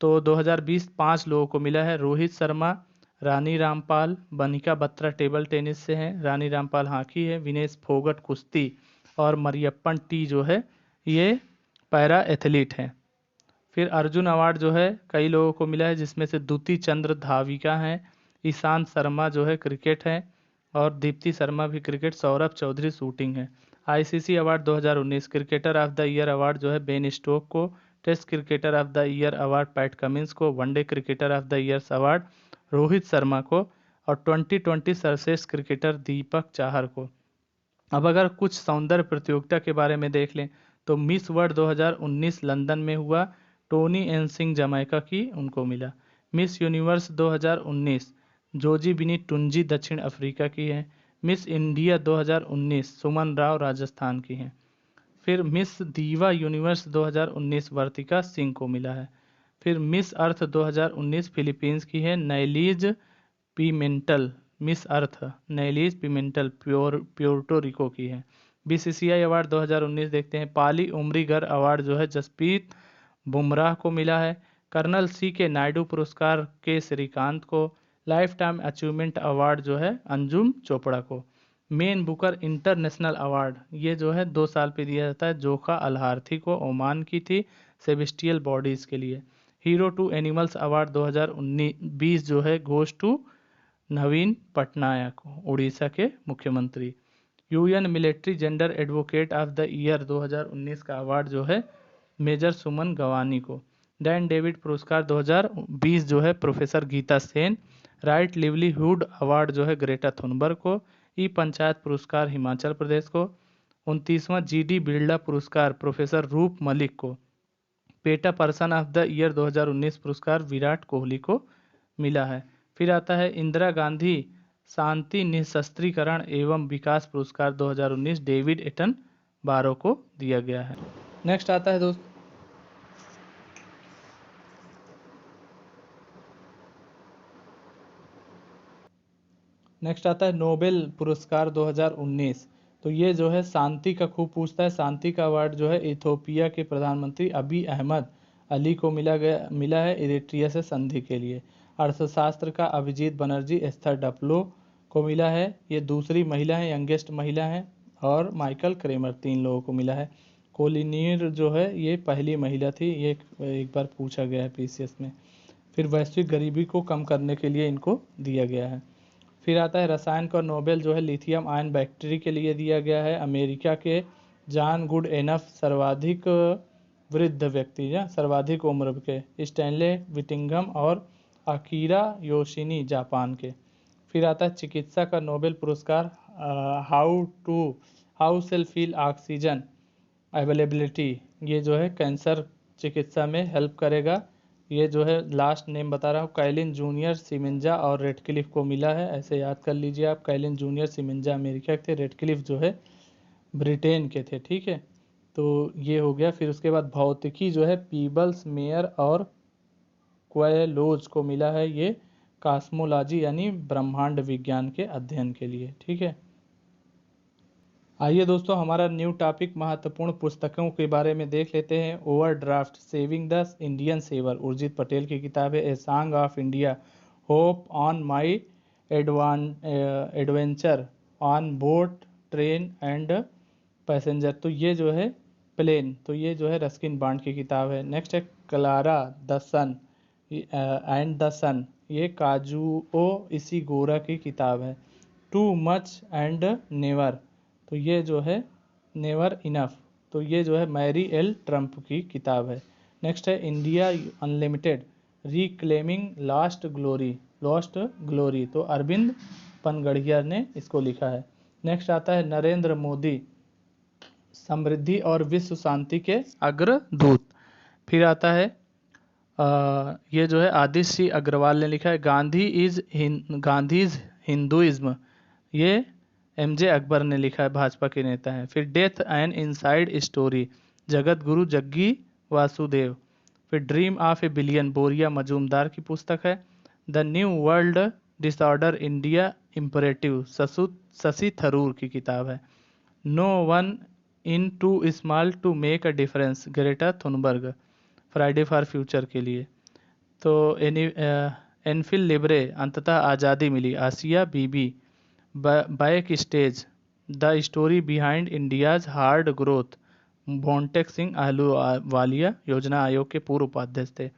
तो 2020 5 लोगों को मिला है। रोहित शर्मा, रानी रामपाल, बनिका बत्रा टेबल टेनिस से हैं, रानी रामपाल हॉकी है, विनेश फोगट कुश्ती, और मरियप्पन टी जो है ये पैरा एथलीट हैं। फिर अर्जुन अवार्ड जो है कई लोगों को मिला है, जिसमें से दुती चंद्र धाविका हैं, ईशांत शर्मा जो है क्रिकेट है, और दीप्ति शर्मा भी क्रिकेट, सौरभ चौधरी शूटिंग है। ICC award 2019 cricketer of the year award जो है बेन स्टोक को, test cricketer of the year award Pat Cummins को, one day cricketer of the year award Rohit Sharma को, और 2020 सर्वश्रेष्ठ क्रिकेटर दीपक चाहर को। अब अगर कुछ सौंदर्य प्रतियोगिता के बारे में देख लें तो मिस वर्ल्ड 2019 लंदन में हुआ, टोनी एन सिंह जमैका की, उनको मिला। मिस यूनिवर्स 2019 जोजी बिनी टुंजी दक्षिण अफ्रीका की है। मिस इंडिया 2019 सुमन राव राजस्थान की हैं। फिर मिस दीवा यूनिवर्स 2019 वर्तिका सिंह को मिला है। फिर मिस अर्थ 2019 फिलीपींस की है, नैलीज पीमेंटल, मिस अर्थ नैलीज पीमेंटल प्योर्टो रिको की है। बीसीसीआई अवार्ड 2019 देखते हैं, पाली उमरीगर अवार्ड जो है जसप्रीत बुमराह को मिला है। कर्नल सी के नायडू पुरस्कार के श्रीकांत को। लाइफ टाइम अचीवमेंट अवार्ड जो है अंजुम चोपड़ा को। मेन बुकर इंटरनेशनल अवार्ड ये जो है 2 साल पे दिया जाता है, जोखा अलहार्थी को, ओमान की थी, सेबेस्टियल बॉडीज के लिए। हीरो टू एनिमल्स अवार्ड 2019-20 जो है गोज टू नवीन पटनायक, उड़ीसा के मुख्यमंत्री। UN military gender advocate of the year 2019 का अवार्ड जो है मेजर सुमन गवानी को। डैन डेविड पुरस्कार 2020 जो है professor Gita Sen. Right livelihood award जो है ग्रेटा थुनबर्ग को। ई पंचायत पुरस्कार हिमाचल प्रदेश को। 29वां जीडी बिरला पुरस्कार प्रोफेसर रूप मलिक को। PETA person of the year 2019 पुरस्कार विराट कोहली को मिला है। फिर आता है इंदिरा गांधी शांति निशस्त्रीकरण एवं विकास पुरस्कार 2019 डेविड एटन बारो को दिया गया है। नेक्स्ट आता है दोस्त नेक्स्ट आता है नोबेल पुरस्कार 2019। तो ये जो है शांति का खूब पूछता है। शांति का अवार्ड जो है इथोपिया के प्रधानमंत्री अबी अहमद अली को मिला है इरिट्रिया से संधि के लिए। अर्थशास्त्र का अभिजीत बनर्जी एस्थर डफलो को मिला है, ये दूसरी महिला है, यंगेस्ट महिला है। और माइकल क्रेमर, 3 लोगों को मिला है। कोलिनीर जो है ये पहली महिला थी, ये एक बार पूछा गया है पीसीएस में। फिर वैश्विक गरीबी को कम करने के लिए इनको दिया गया है। फिर आता है रसायन का नोबेल जो है लिथियम आयन बैटरी के लिए दिया गया है। अमेरिका के जॉन गुड एनफ सर्वाधिक वृद्ध व्यक्ति या सर्वाधिक उम्र के। स्टैनले विटिंगम और अकीरा योशिनी जापान के। फिर आता है चिकित्सा का नोबेल पुरस्कार how cell feel oxygen availability, ये जो है कैंसर चिकित्सा में हेल्प करेगा। ये जो है लास्ट नेम बता रहा हूँ, कैलिन जूनियर सिमेंजा और रेडक्लिफ को मिला है, ऐसे याद कर लीजिए आप। कैलिन जूनियर सिमेंजा अमेरिका के थे, रेडक्लिफ जो है ब्रिटेन के थे, ठीक है। तो ये हो गया। फिर उसके बाद भौतिकी जो है पीबल्स, मेयर और क्वेलोज को मिला है, ये कॉस्मोलॉजी यानी ब्रह्मांड विज्ञान के अध्ययन के लिए, ठीक है। आइए दोस्तों हमारा न्यू टॉपिक महत्वपूर्ण पुस्तकों के बारे में देख लेते हैं। Overdraft saving the Indian saver, Urjit Patel की किताब है। A song of India, hope on my adventure on boat train and passenger, तो ये जो है प्लेन, तो ये जो है रस्किन बॉन्ड की किताब है। नेक्स्ट है Klara the sun and the sun, ये काजुओ इशिगोरा की किताब है। टू मच एंड नेवर, तो ये जो है नेवर इनफ, तो ये जो है मैरी एल ट्रम्प की किताब है। नेक्स्ट है India unlimited, reclaiming lost glory, तो अरविंद पनगढ़िया ने इसको लिखा है। नेक्स्ट आता है नरेंद्र मोदी, समृद्धि और विश्व शांति के अग्रदूत। फिर आता है ये जो है आदित्य सिंह अग्रवाल ने लिखा है, गांधीज हिंदुइज्म, ये एमजे अकबर ने लिखा है, भाजपा के नेता हैं। फिर death and inside story, Jagat Guru Jaggi Vasudev. फिर ड्रीम ऑफ ए बिलियन, बोरिया मजूमदार की पुस्तक है। The new world disorder India imperative, Shashi Tharoor की किताब है। No one in too small to make a difference, Greta Thunberg, Friday for future के लिए। तो एनफिल लिब्रे, अंततः आज़ादी मिली, Asia Bibi. Backstage, the story behind India's hard growth, Montek Singh Ahluwalia योजना आयोग के पूर्व उपाध्यक्ष थे।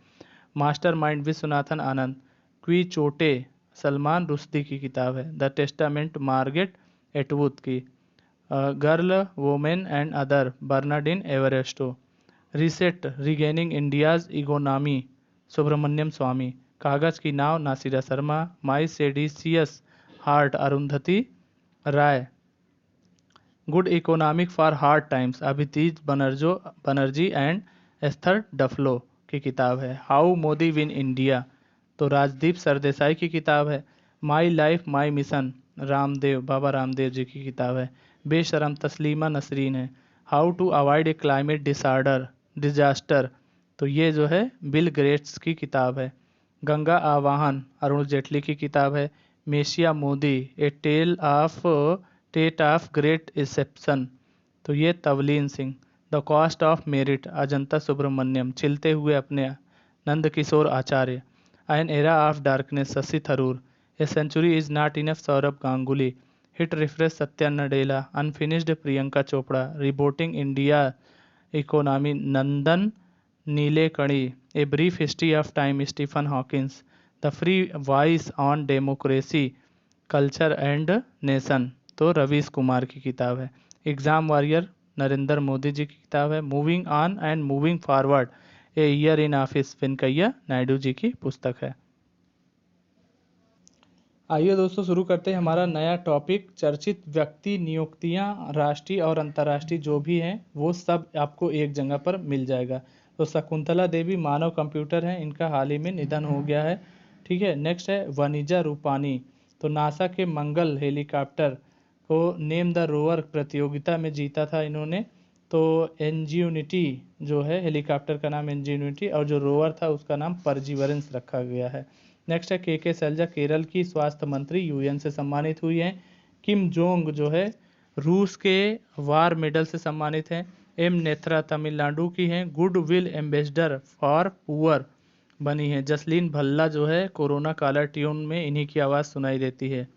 मास्टर माइंड विश्वनाथन आनंद, क्वी चोटे, सलमान रुश्दी की किताब है। द टेस्टामेंट मार्गेट एटवुड की। Girl women and other, Bernardine Evaristo. Reset regaining India's economy, Subramanian Swamy. Kagaz ki Naav, Nasira Sharma. My seditious heart, Arundhati Roy. Good economic for hard times, Abhijit Banerjee and Esther Duflo की किताब है। हाउ मोदी विन इंडिया, तो राजदीप सरदेसाई की किताब है। My life my mission, Baba Ramdev ji की किताब है। बेशरम, तस्लीमा नसरीन है। How to avoid a climate disaster, तो ये जो है बिल ग्रेट्स की किताब है। गंगा आवाहन, अरुण जेटली की किताब है। Messiah Modi, a tale of great exception, तो ये Tavleen Singh. The cost of merit, Ajanta Subramanian, Chhilte Hue Apne, Nand Kishore Acharya. An era of darkness, Shashi Tharoor. A century is not enough, Saurav Ganguly. Hit refresh, Satya Nadella. Unfinished, Priyanka Chopra. Reporting India economy, Nandan Nilekani. A brief history of time, Stephen Hawking. The free voice on democracy, culture and nation, तो रवीश कुमार की किताब है। Exam warrior, Narendra Modi ji की किताब है। Moving on and moving forward, a year in office, Venkaiah Naidu ji की पुस्तक है। आइए दोस्तों शुरू करते हैं हमारा नया टॉपिक। चर्चित व्यक्ति नियुक्तियां, राष्ट्रीय और अंतर्राष्ट्रीय जो भी हैं वो सब आपको एक जगह पर मिल जाएगा। तो शकुंतला देवी मानव कंप्यूटर हैं, इनका हाल ही में निधन हो गया है, ठीक है। नेक्स्ट है वनिजा रूपानी, तो नासा के मंगल हेलीकॉप्टर को नेम द रोवर प्रतियोगिता में जीता था इन्होंने। तो इंजीनिटी जो है हेलीकॉप्टर का नाम इंजीनिटी, और जो रोवर था उसका नाम परजीवरेंस रखा गया है। नेक्स्ट है के शैलजा, केरल की स्वास्थ्य मंत्री, यूएन से सम्मानित हुई हैं। किम जोंग जो है रूस के वार मेडल से सम्मानित हैं। एम नेत्रा तमिलनाडु की हैं, good will ambassador for poor बनी है। जसलीन भल्ला जो है कोरोना कॉलर ट्यून में इन्हीं की आवाज़ सुनाई देती है।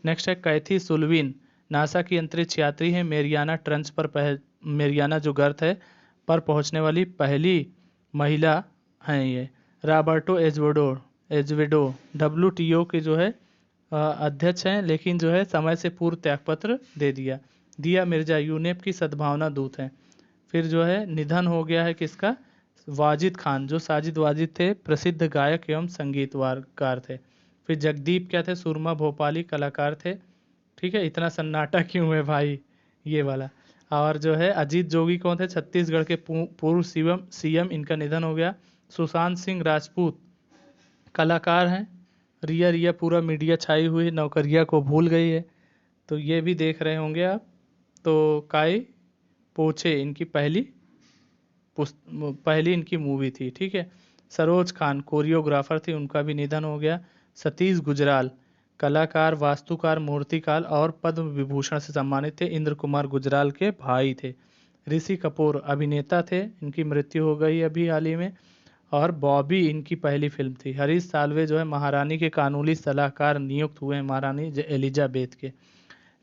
नेक्स्ट है कैथी सुल्विन, नासा की अंतरिक्ष यात्री है। मेरियाना जो गर्त है पर पहुंचने वाली पहली महिला हैं ये। रॉबर्टो एजवेडो WTO के जो है अध्यक्ष हैं, लेकिन जो है समय से पूर्व त्यागपत्र दे दिया। दिया मिर्जा यूनेप की सद्भावना दूत हैं। फिर जो है निधन हो गया है किसका, वाजिद खान, जो साजिद वाजिद थे, प्रसिद्ध गायक एवं संगीतकार थे। फिर जगदीप क्या थे, सुरमा भोपाली कलाकार थे। ठीक है, इतना सन्नाटा क्यों है भाई, ये वाला। और जो है अजीत जोगी कौन थे, छत्तीसगढ़ के पूर्व सीएम, इनका निधन हो गया। सुशांत सिंह राजपूत कलाकार हैं। रिया रिया पूरा मीडिया छाई हुई नौकरिया को भूल गई है, तो ये भी देख रहे होंगे आप। तो काई पोछे इनकी पहली इनकी मूवी थी। ठीक है। सरोज खान कोरियोग्राफर थी, उनका भी निधन हो गया। सतीश गुजराल कलाकार, वास्तुकार, मूर्तिकार और पद्म विभूषण से सम्मानित थे। इंद्र कुमार गुजराल के भाई थे। ऋषि कपूर अभिनेता थे, इनकी मृत्यु हो गई अभी हाल ही में। और बॉबी इनकी पहली फिल्म थी। हरीश साल्वे जो है महारानी के कानूनी सलाहकार नियुक्त हुए हैं, महारानी एलिजाबेथ के।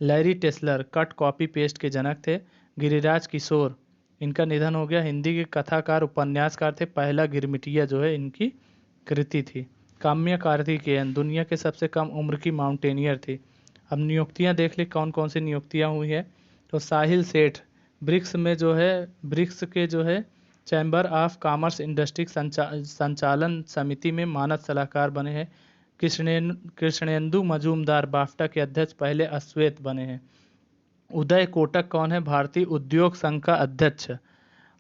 Larry Tesler cut copy paste के जनक थे। गिरिराज किशोर इनका निधन हो गया, हिंदी के कथाकार उपन्यासकार थे। पहला गिरमिटिया जो है इनकी कृति थी। काम्या कार्तिकेयन दुनिया के सबसे कम उम्र की माउंटेनियर थी। अब नियुक्तियां देख ले कौन कौन सी नियुक्तियां हुई है। तो साहिल सेठ ब्रिक्स में जो है, ब्रिक्स के जो है चैम्बर ऑफ कॉमर्स इंडस्ट्री संचालन समिति में मानद सलाहकार बने हैं। कृष्णेंदु मजूमदार बाफ्टा के अध्यक्ष पहले अश्वेत बने हैं। उदय कोटक कौन है, भारतीय उद्योग संघ का अध्यक्ष।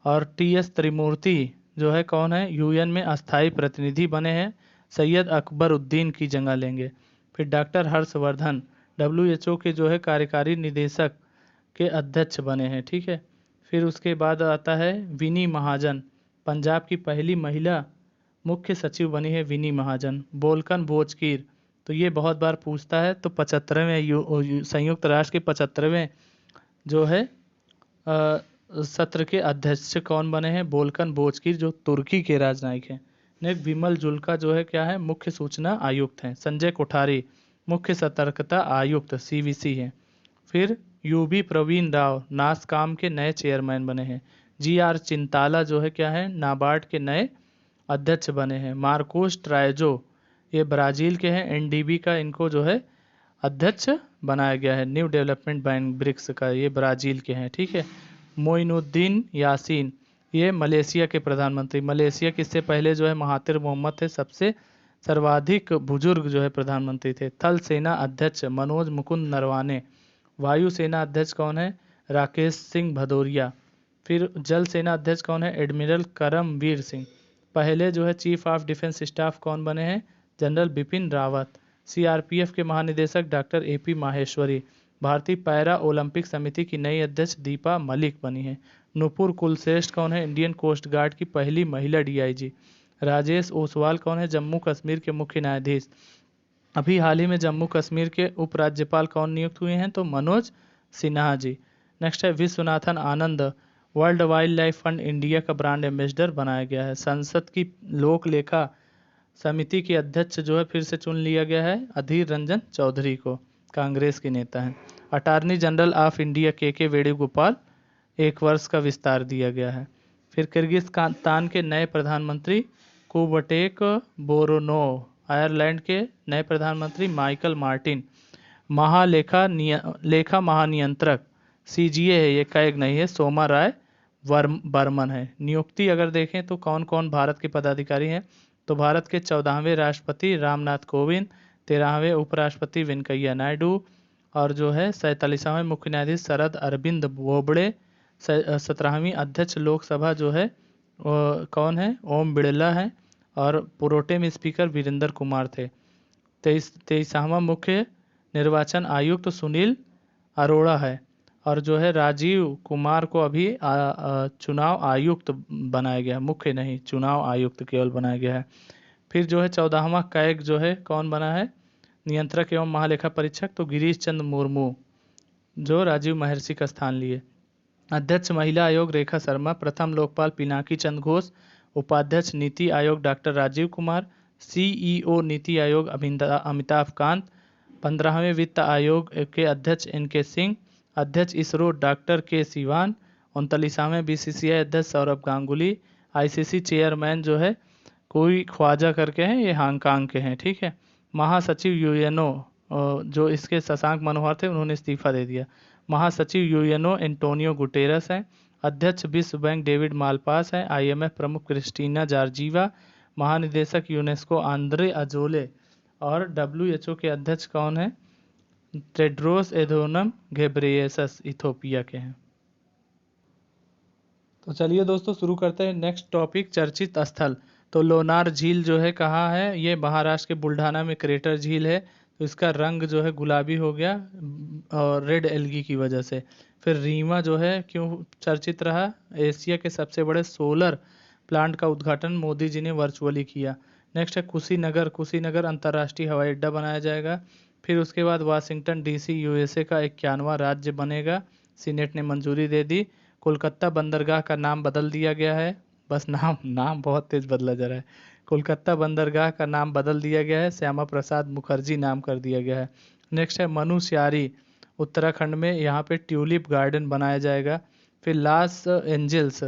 और TS त्रिमूर्ति जो है कौन है, UN में अस्थायी प्रतिनिधि बने हैं। सैयद अकबरुद्दीन की जगह लेंगे। फिर डॉक्टर हर्षवर्धन WHO के जो है कार्यकारी निदेशक के अध्यक्ष बने हैं। ठीक है। फिर उसके बाद आता है विनी महाजन, पंजाब की पहली महिला मुख्य सचिव बनी है विनी महाजन। बोलकन बोचकीर, तो ये बहुत बार पूछता है। तो 75वें संयुक्त राष्ट्र के 75वें जो है सत्र के अध्यक्ष कौन बने हैं, बोलकन बोचकीर, जो तुर्की के राजनयिक हैं। ने विमल जुल्का जो है क्या है, मुख्य सूचना आयुक्त हैं। संजय कोठारी मुख्य सतर्कता आयुक्त CVC हैं। फिर UB प्रवीण राव नासकाम के नए चेयरमैन बने हैं। GR चिंताला जो है क्या है, नाबार्ड के नए अध्यक्ष बने हैं। मार्कोस ट्राइजो ये ब्राज़ील के हैं, NDB का इनको जो है अध्यक्ष बनाया गया है। न्यू डेवलपमेंट बैंक ब्रिक्स का, ये ब्राज़ील के हैं। ठीक है। मोइनुद्दीन यासीन ये मलेशिया के प्रधानमंत्री, मलेशिया के इससे पहले जो है महातिर मोहम्मद थे, सबसे सर्वाधिक बुजुर्ग जो है प्रधानमंत्री थे। थल सेना अध्यक्ष मनोज मुकुंद नरवाने। वायु सेना अध्यक्ष कौन है, राकेश सिंह भदौरिया। फिर जल सेना अध्यक्ष कौन है, एडमिरल करमवीर सिंह। पहले जो है चीफ ऑफ डिफेंस स्टाफ कौन बने हैं, जनरल बिपिन रावत। CRPF के महानिदेशक डॉक्टर AP माहेश्वरी। भारतीय पैरा ओलंपिक समिति की नई अध्यक्ष दीपा मलिक बनी है। नुपुर कुलश्रेष्ठ कौन है, इंडियन कोस्ट गार्ड की पहली महिला DIG। राजेश ओसवाल कौन है, जम्मू कश्मीर के मुख्य न्यायाधीश। अभी हाल ही में जम्मू कश्मीर के उपराज्यपाल कौन नियुक्त हुए हैं, तो मनोज सिन्हा जी। नेक्स्ट है Viswanathan Anand world wildlife fund India का ब्रांड एम्बेसडर बनाया गया है। संसद की लोक लेखा समिति के अध्यक्ष जो है फिर से चुन लिया गया है अधीर रंजन चौधरी को, कांग्रेस के नेता हैं। Attorney general of India KK Venugopal 1 वर्ष का विस्तार दिया गया है। फिर किर्गिस्तान के नए प्रधानमंत्री कुबटेक बोरोनोव। आयरलैंड के नए प्रधानमंत्री माइकल मार्टिन। लेखा महानियंत्रक CGA है, ये कैग नहीं है, सोमा राय बर्मन है। नियुक्ति अगर देखें तो कौन कौन भारत के पदाधिकारी हैं, तो भारत के 14वें राष्ट्रपति रामनाथ कोविंद, 13वें उपराष्ट्रपति वेंकैया नायडू, और जो है 47वें मुख्य न्यायाधीश शरद अरविंद बोबड़े। 17वीं अध्यक्ष लोकसभा जो है कौन है, ओम बिड़ला है। और प्रोटेम स्पीकर वीरेंद्र कुमार थे। 23वां मुख्य निर्वाचन आयुक्त सुनील अरोड़ा है। और जो है राजीव कुमार को अभी चुनाव आयुक्त बनाया गया, मुख्य नहीं, चुनाव आयुक्त केवल बनाया गया है। फिर जो है 14वां कैग जो है कौन बना है, नियंत्रक एवं महालेखा परीक्षक, तो गिरीश चंद्र मुर्मू। जो राजीव महर्षि का स्थान लिए। अध्यक्ष महिला आयोग रेखा शर्मा, प्रथम लोकपाल पिनाकी चंद्र घोष, उपाध्यक्ष नीति आयोग डॉक्टर राजीव कुमार, सीईओ नीति आयोग अमिताभ कांत, 15वें वित्त आयोग के अध्यक्ष एन के सिंह, अध्यक्ष इसरो डॉक्टर के सिवान, 39वें बीसीसीआई अध्यक्ष सौरभ गांगुली, आईसीसी चेयरमैन जो है कोई ख्वाजा करके हैं, ये हांगकांग के हैं, ठीक है। महासचिव यूएनओ जो इसके शशांक मनोहर थे, उन्होंने इस्तीफा दे दिया। महासचिव यूएनओ एंटोनियो गुटेरस हैं। अध्यक्ष विश्व बैंक डेविड मालपास हैं। आईएमएफ प्रमुख क्रिस्टीना जॉर्जिवा, महानिदेशक यूनेस्को आंद्रे अजोले, और डब्ल्यूएचओ के अध्यक्ष कौन है? टेड्रोस एधोनम घेब्रेयेसस, इथोपिया के हैं। तो चलिए दोस्तों शुरू करते हैं नेक्स्ट टॉपिक, चर्चित स्थल। तो लोनार झील जो है कहाँ है? ये महाराष्ट्र के बुल्ढाना में क्रेटर झील है। तो इसका रंग जो है गुलाबी हो गया और रेड एल्गी की वजह से। फिर रीवा जो है क्यों चर्चित रहा? एशिया के सबसे बड़े सोलर प्लांट का उद्घाटन मोदी जी ने वर्चुअली किया। नेक्स्ट है कुशीनगर, कुशीनगर अंतर्राष्ट्रीय हवाई अड्डा बनाया जाएगा। फिर उसके बाद वाशिंगटन डीसी यूएसए का 51वां राज्य बनेगा, सीनेट ने मंजूरी दे दी। कोलकाता बंदरगाह का नाम बदल दिया गया है, बस नाम बहुत तेज बदला जा रहा है। कोलकाता बंदरगाह का नाम बदल दिया गया है, श्यामा प्रसाद मुखर्जी नाम कर दिया गया है। नेक्स्ट है मनुस्यारी, उत्तराखंड में, यहाँ पे ट्यूलिप गार्डन बनाया जाएगा। फिर लॉस एंजल्स,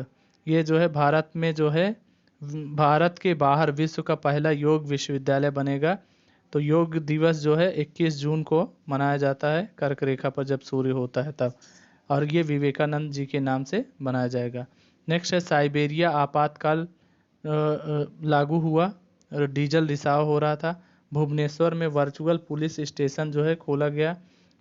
ये जो है भारत में जो है भारत के बाहर विश्व का पहला योग विश्वविद्यालय बनेगा। तो योग दिवस जो है 21 जून को मनाया जाता है, कर्क रेखा पर जब सूर्य होता है तब, और ये विवेकानंद जी के नाम से बनाया जाएगा। नेक्स्ट है साइबेरिया आपातकाल लागू हुआ, डीजल रिसाव हो रहा था। भुवनेश्वर में वर्चुअल पुलिस स्टेशन जो है खोला गया।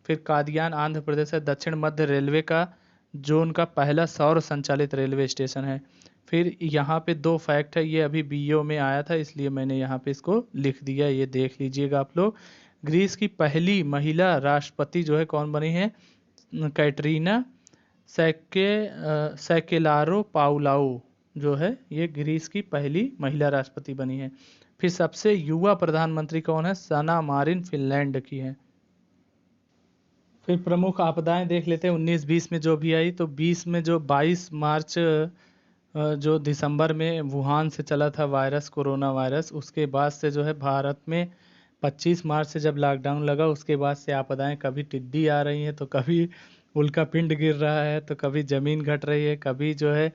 फिर कादियान आंध्र प्रदेश है दक्षिण मध्य रेलवे का जोन का पहला सौर संचालित रेलवे स्टेशन है। फिर यहाँ पे 2 फैक्ट है, ये अभी बीओ में आया था इसलिए मैंने यहाँ पे इसको लिख दिया, ये देख लीजिएगा आप लोग। ग्रीस की पहली महिला राष्ट्रपति जो है कौन बनी है? कैटरीना सैकेलारो पाउलाओ जो है ये ग्रीस की पहली महिला राष्ट्रपति बनी है। फिर सबसे युवा प्रधानमंत्री कौन है? सना मारिन फिनलैंड की है। फिर प्रमुख आपदाएं देख लेते हैं 19-20 में जो भी आई। तो 20 में जो 22 मार्च जो दिसंबर में वुहान से चला था वायरस, कोरोना वायरस, उसके बाद से जो है भारत में 25 मार्च से जब लॉकडाउन लगा उसके बाद से आपदाएं, कभी टिड्डी आ रही हैं, तो कभी उल्का पिंड गिर रहा है, तो कभी ज़मीन घट रही है, कभी जो है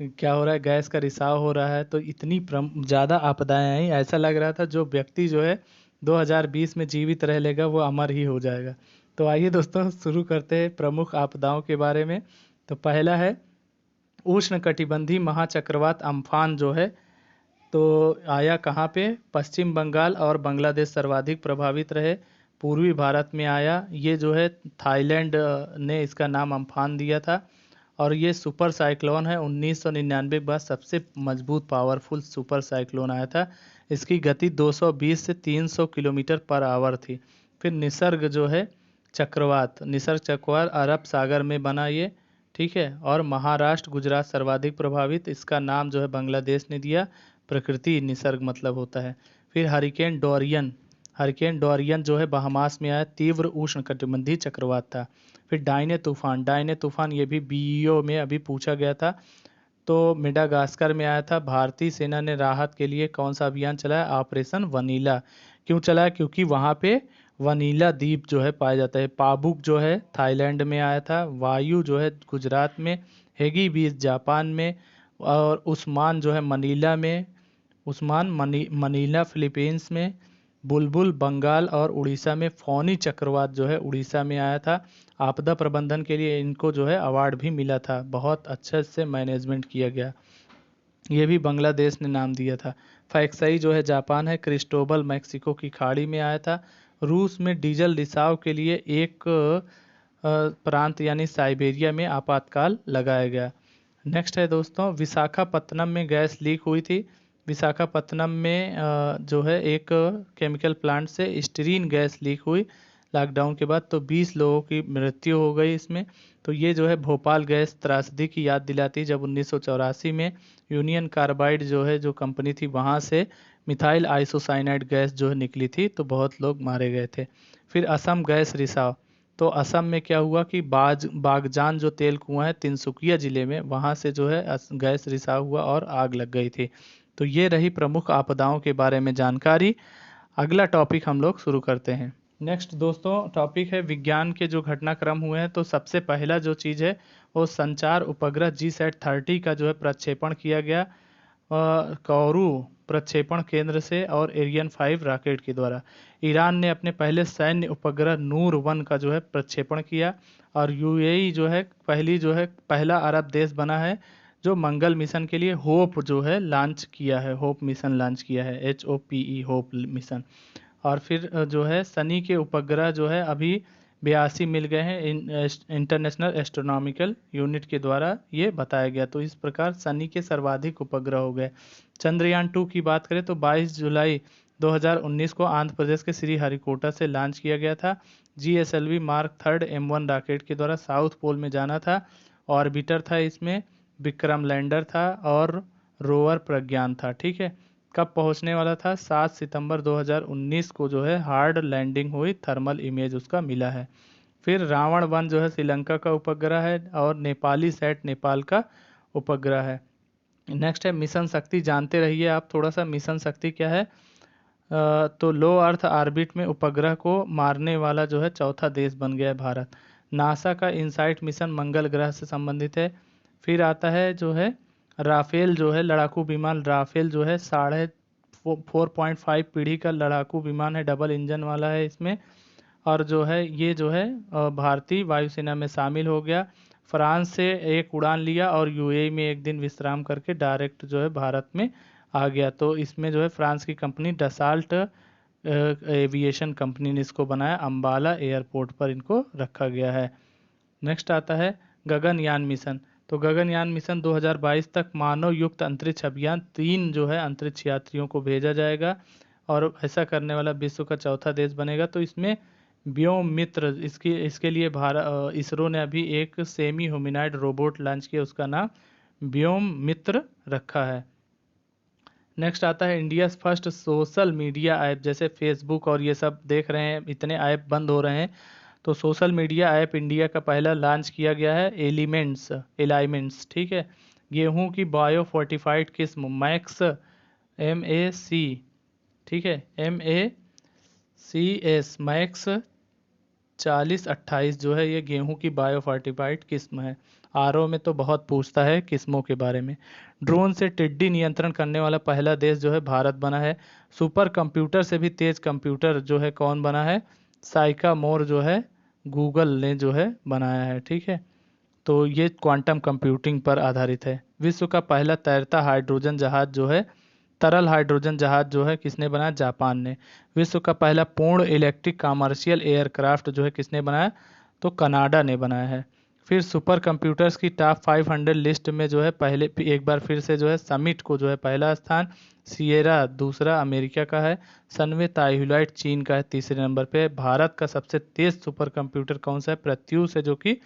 क्या हो रहा है, गैस का रिसाव हो रहा है। तो इतनी ज़्यादा आपदाएं आई, ऐसा लग रहा था जो व्यक्ति जो है 2020 में जीवित रह लेगा वो अमर ही हो जाएगा। तो आइए दोस्तों शुरू करते हैं प्रमुख आपदाओं के बारे में। तो पहला है उष्णकटिबंधीय महाचक्रवात अम्फान जो है, तो आया कहाँ पे? पश्चिम बंगाल और बांग्लादेश सर्वाधिक प्रभावित रहे। पूर्वी भारत में आया, ये जो है थाईलैंड ने इसका नाम अम्फान दिया था। और ये सुपर साइक्लोन है, 1999 के बाद सबसे मजबूत पावरफुल सुपर साइक्लोन आया था। इसकी गति 220 से 300 किलोमीटर पर आवर थी। फिर निसर्ग जो है चक्रवात, निसर्ग चक्रवात अरब सागर में बना ये, ठीक है। और महाराष्ट्र गुजरात सर्वाधिक प्रभावित, इसका नाम जो है बांग्लादेश ने दिया, प्रकृति निसर्ग मतलब होता है। फिर हरिकेन डोरियन, हरिकेन डोरियन जो है बहामास में आया, तीव्र उष्णकटिबंधीय चक्रवात था। फिर डाइने तूफान, डाइने तूफान ये भी बीईओ में अभी पूछा गया था। तो मेडागास्कर में आया था। भारतीय सेना ने राहत के लिए कौन सा अभियान चलाया? Operation vanilla. क्यों चलाया? क्योंकि वहाँ पे वनीला द्वीप जो है पाया जाता है। पाबुक जो है थाईलैंड में आया था। वायु जो है गुजरात में, हेगी बीच जापान में, और उस्मान जो है मनीला में, मनीला फिलीपींस में, बुलबुल बंगाल और उड़ीसा में, फोनी चक्रवात जो है उड़ीसा में आया था। आपदा प्रबंधन के लिए इनको जो है अवार्ड भी मिला था, बहुत अच्छे से मैनेजमेंट किया गया। ये भी बांग्लादेश ने नाम दिया था। फैक्साई जो है जापान है। क्रिस्टोबल मैक्सिको की खाड़ी में आया था। रूस में डीजल रिसाव के लिए एक प्रांत यानी साइबेरिया में आपातकाल लगाया गया। नेक्स्ट है दोस्तों विशाखापत्तनम में गैस लीक हुई थी। विशाखापत्तनम में जो है एक केमिकल प्लांट से स्टीरीन गैस लीक हुई लॉकडाउन के बाद, तो 20 लोगों की मृत्यु हो गई इसमें। तो ये जो है भोपाल गैस त्रासदी की याद दिलाती, जब 1984 में यूनियन कार्बाइड जो है जो कंपनी थी वहाँ से मिथाइल आइसोसाइनाइड गैस जो है निकली थी, तो बहुत लोग मारे गए थे। फिर असम गैस रिसाव, तो असम में क्या हुआ कि बागजान जो तेल कुआं है तिनसुकिया जिले में, वहां से जो है गैस रिसाव हुआ और आग लग गई थी। तो ये रही प्रमुख आपदाओं के बारे में जानकारी। अगला टॉपिक हम लोग शुरू करते हैं। नेक्स्ट दोस्तों टॉपिक है विज्ञान के जो घटनाक्रम हुए हैं। तो सबसे पहला जो चीज़ है वो संचार उपग्रह GSAT-30 का जो है प्रक्षेपण किया गया कौरू प्रक्षेपण केंद्र से और एरियन 5 रॉकेट के द्वारा। ईरान ने अपने पहले सैन्य उपग्रह नूर 1 का जो है प्रक्षेपण किया। और यूएई जो है पहला अरब देश बना है जो मंगल मिशन के लिए होप जो है लॉन्च किया है, होप मिशन लॉन्च किया है, HOPE होप मिशन। और फिर जो है शनि के उपग्रह जो है अभी 82 मिल गए हैं इंटरनेशनल एस्ट्रोनॉमिकल यूनिट के द्वारा ये बताया गया। तो इस प्रकार शनि के सर्वाधिक उपग्रह हो गए। चंद्रयान 2 की बात करें तो 22 जुलाई 2019 को आंध्र प्रदेश के श्रीहरिकोटा से लॉन्च किया गया था। GSLV मार्क 3 M1 रॉकेट के द्वारा साउथ पोल में जाना था। ऑर्बिटर था इसमें, विक्रम लैंडर था और रोवर प्रज्ञान था। ठीक है, कब पहुंचने वाला था? 7 सितंबर 2019 को जो है हार्ड लैंडिंग हुई, थर्मल इमेज उसका मिला है। फिर रावण 1 जो है श्रीलंका का उपग्रह है और नेपाली सैट नेपाल का उपग्रह है। नेक्स्ट है मिशन शक्ति। जानते रहिए आप थोड़ा सा मिशन शक्ति क्या है। तो लो अर्थ ऑर्बिट में उपग्रह को मारने वाला जो है चौथा देश बन गया है भारत। नासा का इनसाइट मिशन मंगल ग्रह से संबंधित है। फिर आता है जो है राफेल जो है लड़ाकू विमान। राफेल जो है 4.5 पीढ़ी का लड़ाकू विमान है, डबल इंजन वाला है इसमें। और जो है ये जो है भारतीय वायुसेना में शामिल हो गया। फ्रांस से एक उड़ान लिया और यूएई में एक दिन विश्राम करके डायरेक्ट जो है भारत में आ गया। तो इसमें जो है फ्रांस की कंपनी डसाल्ट एविएशन कंपनी ने इसको बनाया। अंबाला एयरपोर्ट पर इनको रखा गया है। नेक्स्ट आता है गगनयान मिशन। तो गगनयान मिशन 2022 तक मानव युक्त अंतरिक्ष अभियान 3 जो है अंतरिक्ष यात्रियों को भेजा जाएगा और ऐसा करने वाला विश्व का चौथा देश बनेगा। तो इसमें व्योम मित्र इसके लिए भारत इसरो ने अभी एक सेमी ह्यूमनॉइड रोबोट लॉन्च किया, उसका नाम व्योम मित्र रखा है। नेक्स्ट आता है India first social media app. जैसे फेसबुक और ये सब देख रहे हैं इतने ऐप बंद हो रहे हैं, तो सोशल मीडिया ऐप इंडिया का पहला लॉन्च किया गया है एलिमेंट्स। ठीक है, गेहूं की बायो फोर्टिफाइड किस्म मैक्स MAC, ठीक है MACS मैक्स 4028 जो है ये गेहूं की बायो फोर्टिफाइड किस्म है। आरओ में तो बहुत पूछता है किस्मों के बारे में। ड्रोन से टिड्डी नियंत्रण करने वाला पहला देश जो है भारत बना है। सुपर कंप्यूटर से भी तेज कंप्यूटर जो है कौन बना है? साइका मोर जो है गूगल ने जो है बनाया है। ठीक है, तो ये क्वांटम कंप्यूटिंग पर आधारित है। विश्व का पहला तैरता हाइड्रोजन जहाज जो है तरल हाइड्रोजन जहाज जो है किसने बनाया? जापान ने। विश्व का पहला पूर्ण इलेक्ट्रिक कमर्शियल एयरक्राफ्ट जो है किसने बनाया? तो कनाडा ने बनाया है। फिर सुपर कंप्यूटर्स की टॉप 500 लिस्ट में जो है पहले एक बार फिर से जो है समिट को जो है पहला स्थान, सिएरा दूसरा अमेरिका का है, सनवे ताइहुलाइट चीन का है तीसरे नंबर पे। भारत का सबसे तेज सुपर कंप्यूटर कौन सा है? प्रत्यूष है जो कि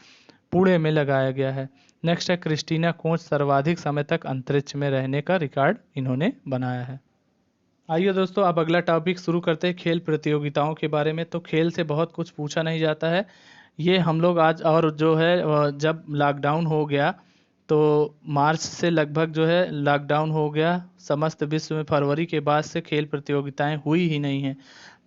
पुणे में लगाया गया है। नेक्स्ट है क्रिस्टीना कोच सर्वाधिक समय तक अंतरिक्ष में रहने का रिकॉर्ड इन्होंने बनाया है। आइए दोस्तों अब अगला टॉपिक शुरू करते हैं खेल प्रतियोगिताओं के बारे में। तो खेल से बहुत कुछ पूछा नहीं जाता है, ये हम लोग आज और जो है जब लॉकडाउन हो गया तो मार्च से लगभग जो है लॉकडाउन हो गया समस्त विश्व में, फरवरी के बाद से खेल प्रतियोगिताएं हुई ही नहीं हैं।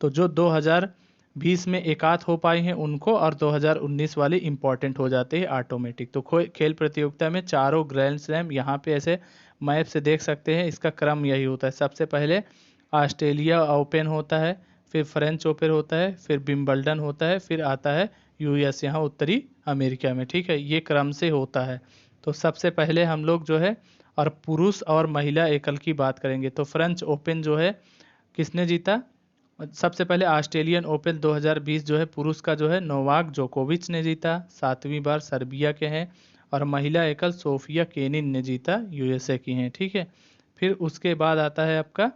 तो जो 2020 में एकाध हो पाई हैं उनको और 2019 वाली इम्पॉर्टेंट हो जाते हैं ऑटोमेटिक। तो खेल प्रतियोगिता में चारों ग्रैंड स्लैम यहाँ पे ऐसे मैप से देख सकते हैं, इसका क्रम यही होता है। सबसे पहले ऑस्ट्रेलिया ओपन होता है, फिर फ्रेंच ओपन होता है, फिर विंबलडन होता है, फिर आता है US यहाँ उत्तरी अमेरिका में। ठीक है, ये क्रम से होता है। तो सबसे पहले हम लोग जो है और पुरुष और महिला एकल की बात करेंगे। तो फ्रेंच ओपन जो है किसने जीता? सबसे पहले ऑस्ट्रेलियन ओपन 2020 जो है पुरुष का जो है नोवाक जोकोविच ने जीता, 7वीं बार सर्बिया के हैं। और महिला एकल सोफिया केनिन ने जीता, USA की हैं। ठीक है, फिर उसके बाद आता है आपका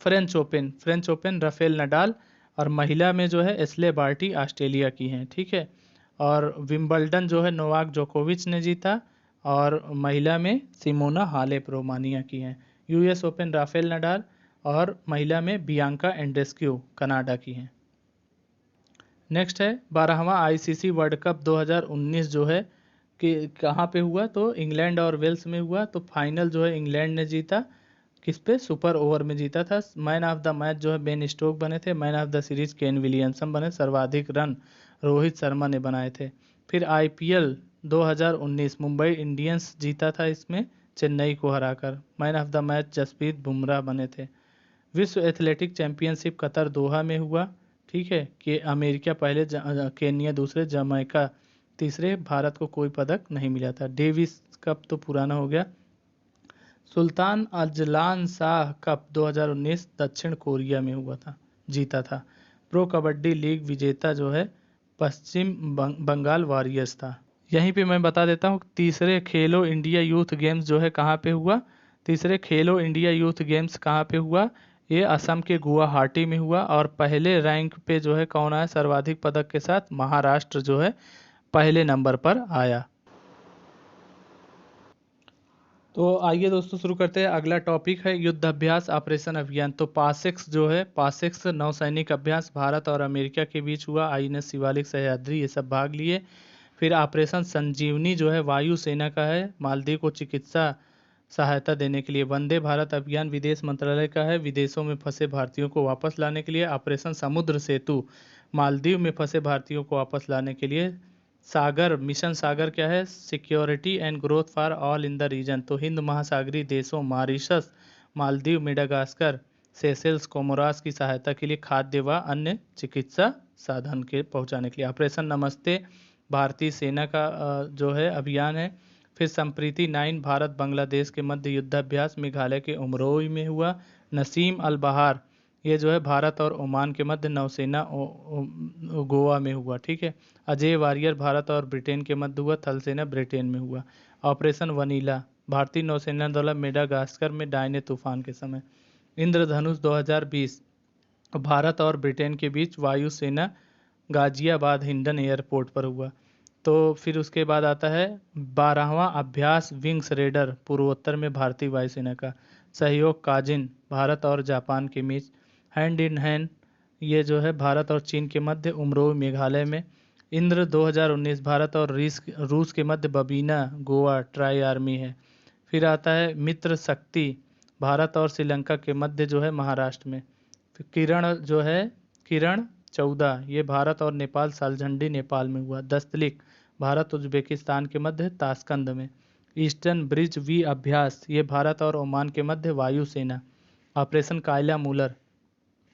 फ्रेंच ओपन राफेल नडाल, और महिला में जो है एस्ले बार्टी ऑस्ट्रेलिया की हैं। ठीक है, और विंबलडन जो है नोवाक जोकोविच ने जीता और महिला में सिमोना हालेप रोमानिया की हैं। US ओपन राफेल नडाल और महिला में बियांका एंड्रेस्क्यू कनाडा की हैं। नेक्स्ट है 12वां आईसीसी वर्ल्ड कप 2019 जो है कि कहाँ पे हुआ, तो इंग्लैंड और वेल्स में हुआ। तो फाइनल जो है इंग्लैंड ने जीता, किस पे, सुपर ओवर में जीता था। मैन ऑफ द मैच जो है बेन स्टोक बने थे। Man of the series Kane Williamson बने। सर्वाधिक रन रोहित शर्मा ने बनाए थे। फिर आईपीएल 2019 मुंबई इंडियंस जीता था इसमें चेन्नई को हराकर। Man of the match Jasprit Bumrah बने थे। विश्व एथलेटिक चैंपियनशिप कतर दोहा में हुआ। ठीक है, कि अमेरिका पहले, केन्या दूसरे, जमैका तीसरे। भारत को कोई पदक नहीं मिला था। डेविस कप तो पुराना हो गया। सुल्तान अजलान शाह कप 2019 दक्षिण कोरिया में हुआ था, जीता था। प्रो कबड्डी लीग विजेता जो है पश्चिम बंगाल वॉरियर्स था। यहीं पे मैं बता देता हूँ तीसरे खेलो इंडिया यूथ गेम्स जो है कहाँ पे हुआ। तीसरे खेलो इंडिया यूथ गेम्स कहाँ पे हुआ, ये असम के गुवाहाटी में हुआ। और पहले रैंक पे जो है कौन आया सर्वाधिक पदक के साथ, महाराष्ट्र जो है पहले नंबर पर आया। तो आइए दोस्तों शुरू करते हैं। अगला टॉपिक है युद्ध अभ्यास ऑपरेशन अभियान। तो पासेक्स जो है, पासेक्स नौसैनिक अभ्यास भारत और अमेरिका के बीच हुआ। आईएनएस शिवालिक, सह्याद्री, ये सब भाग लिए। फिर ऑपरेशन संजीवनी जो है वायुसेना का है, मालदीव को चिकित्सा सहायता देने के लिए। वंदे भारत अभियान विदेश मंत्रालय का है, विदेशों में फंसे भारतीयों को वापस लाने के लिए। ऑपरेशन समुद्र सेतु मालदीव में फंसे भारतीयों को वापस लाने के लिए। सागर मिशन सागर क्या है, security and growth for all in the region. तो हिंद महासागरीय देशों Mauritius, Maldives, Madagascar, Seychelles, Comoros की सहायता के लिए खाद्य व अन्य चिकित्सा साधन के पहुंचाने के लिए। ऑपरेशन नमस्ते भारतीय सेना का जो है अभियान है। फिर संप्रीति 9 भारत बांग्लादेश के मध्य युद्धाभ्यास मेघालय के उमरोई में हुआ। नसीम अल बहार ये जो है भारत और ओमान के मध्य नौसेना गोवा में हुआ। ठीक है। अजय वारियर भारत और ब्रिटेन के मध्य हुआ, थल सेना ब्रिटेन में हुआ। ऑपरेशन वनीला भारतीय नौसेना द्वारा मेडागास्कर में डायने तूफान के समय। इंद्रधनुष 2020 भारत और ब्रिटेन के बीच वायुसेना गाजियाबाद हिंडन एयरपोर्ट पर हुआ। तो फिर उसके बाद आता है 12वां अभ्यास विंग्स रेडर पूर्वोत्तर में भारतीय वायुसेना का। सहयोग काजिन भारत और जापान के बीच। हैंड इन हैंड ये जो है भारत और चीन के मध्य उमरोई मेघालय में। इंद्र 2019 भारत और रूस के मध्य बबीना गोवा ट्राई आर्मी है। फिर आता है मित्र शक्ति भारत और श्रीलंका के मध्य जो है महाराष्ट्र में। फिर किरण जो है किरण 14 ये भारत और नेपाल सालझंडी नेपाल में हुआ। दस्तलिक भारत उज्बेकिस्तान के मध्य ताशकंद में। ईस्टर्न ब्रिज वी अभ्यास ये भारत और ओमान के मध्य वायुसेना। ऑपरेशन कायला मूलर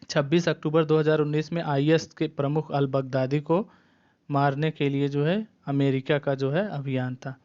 26 अक्टूबर 2019 में आईएस के प्रमुख अल बगदादी को मारने के लिए जो है अमेरिका का जो है अभियान था।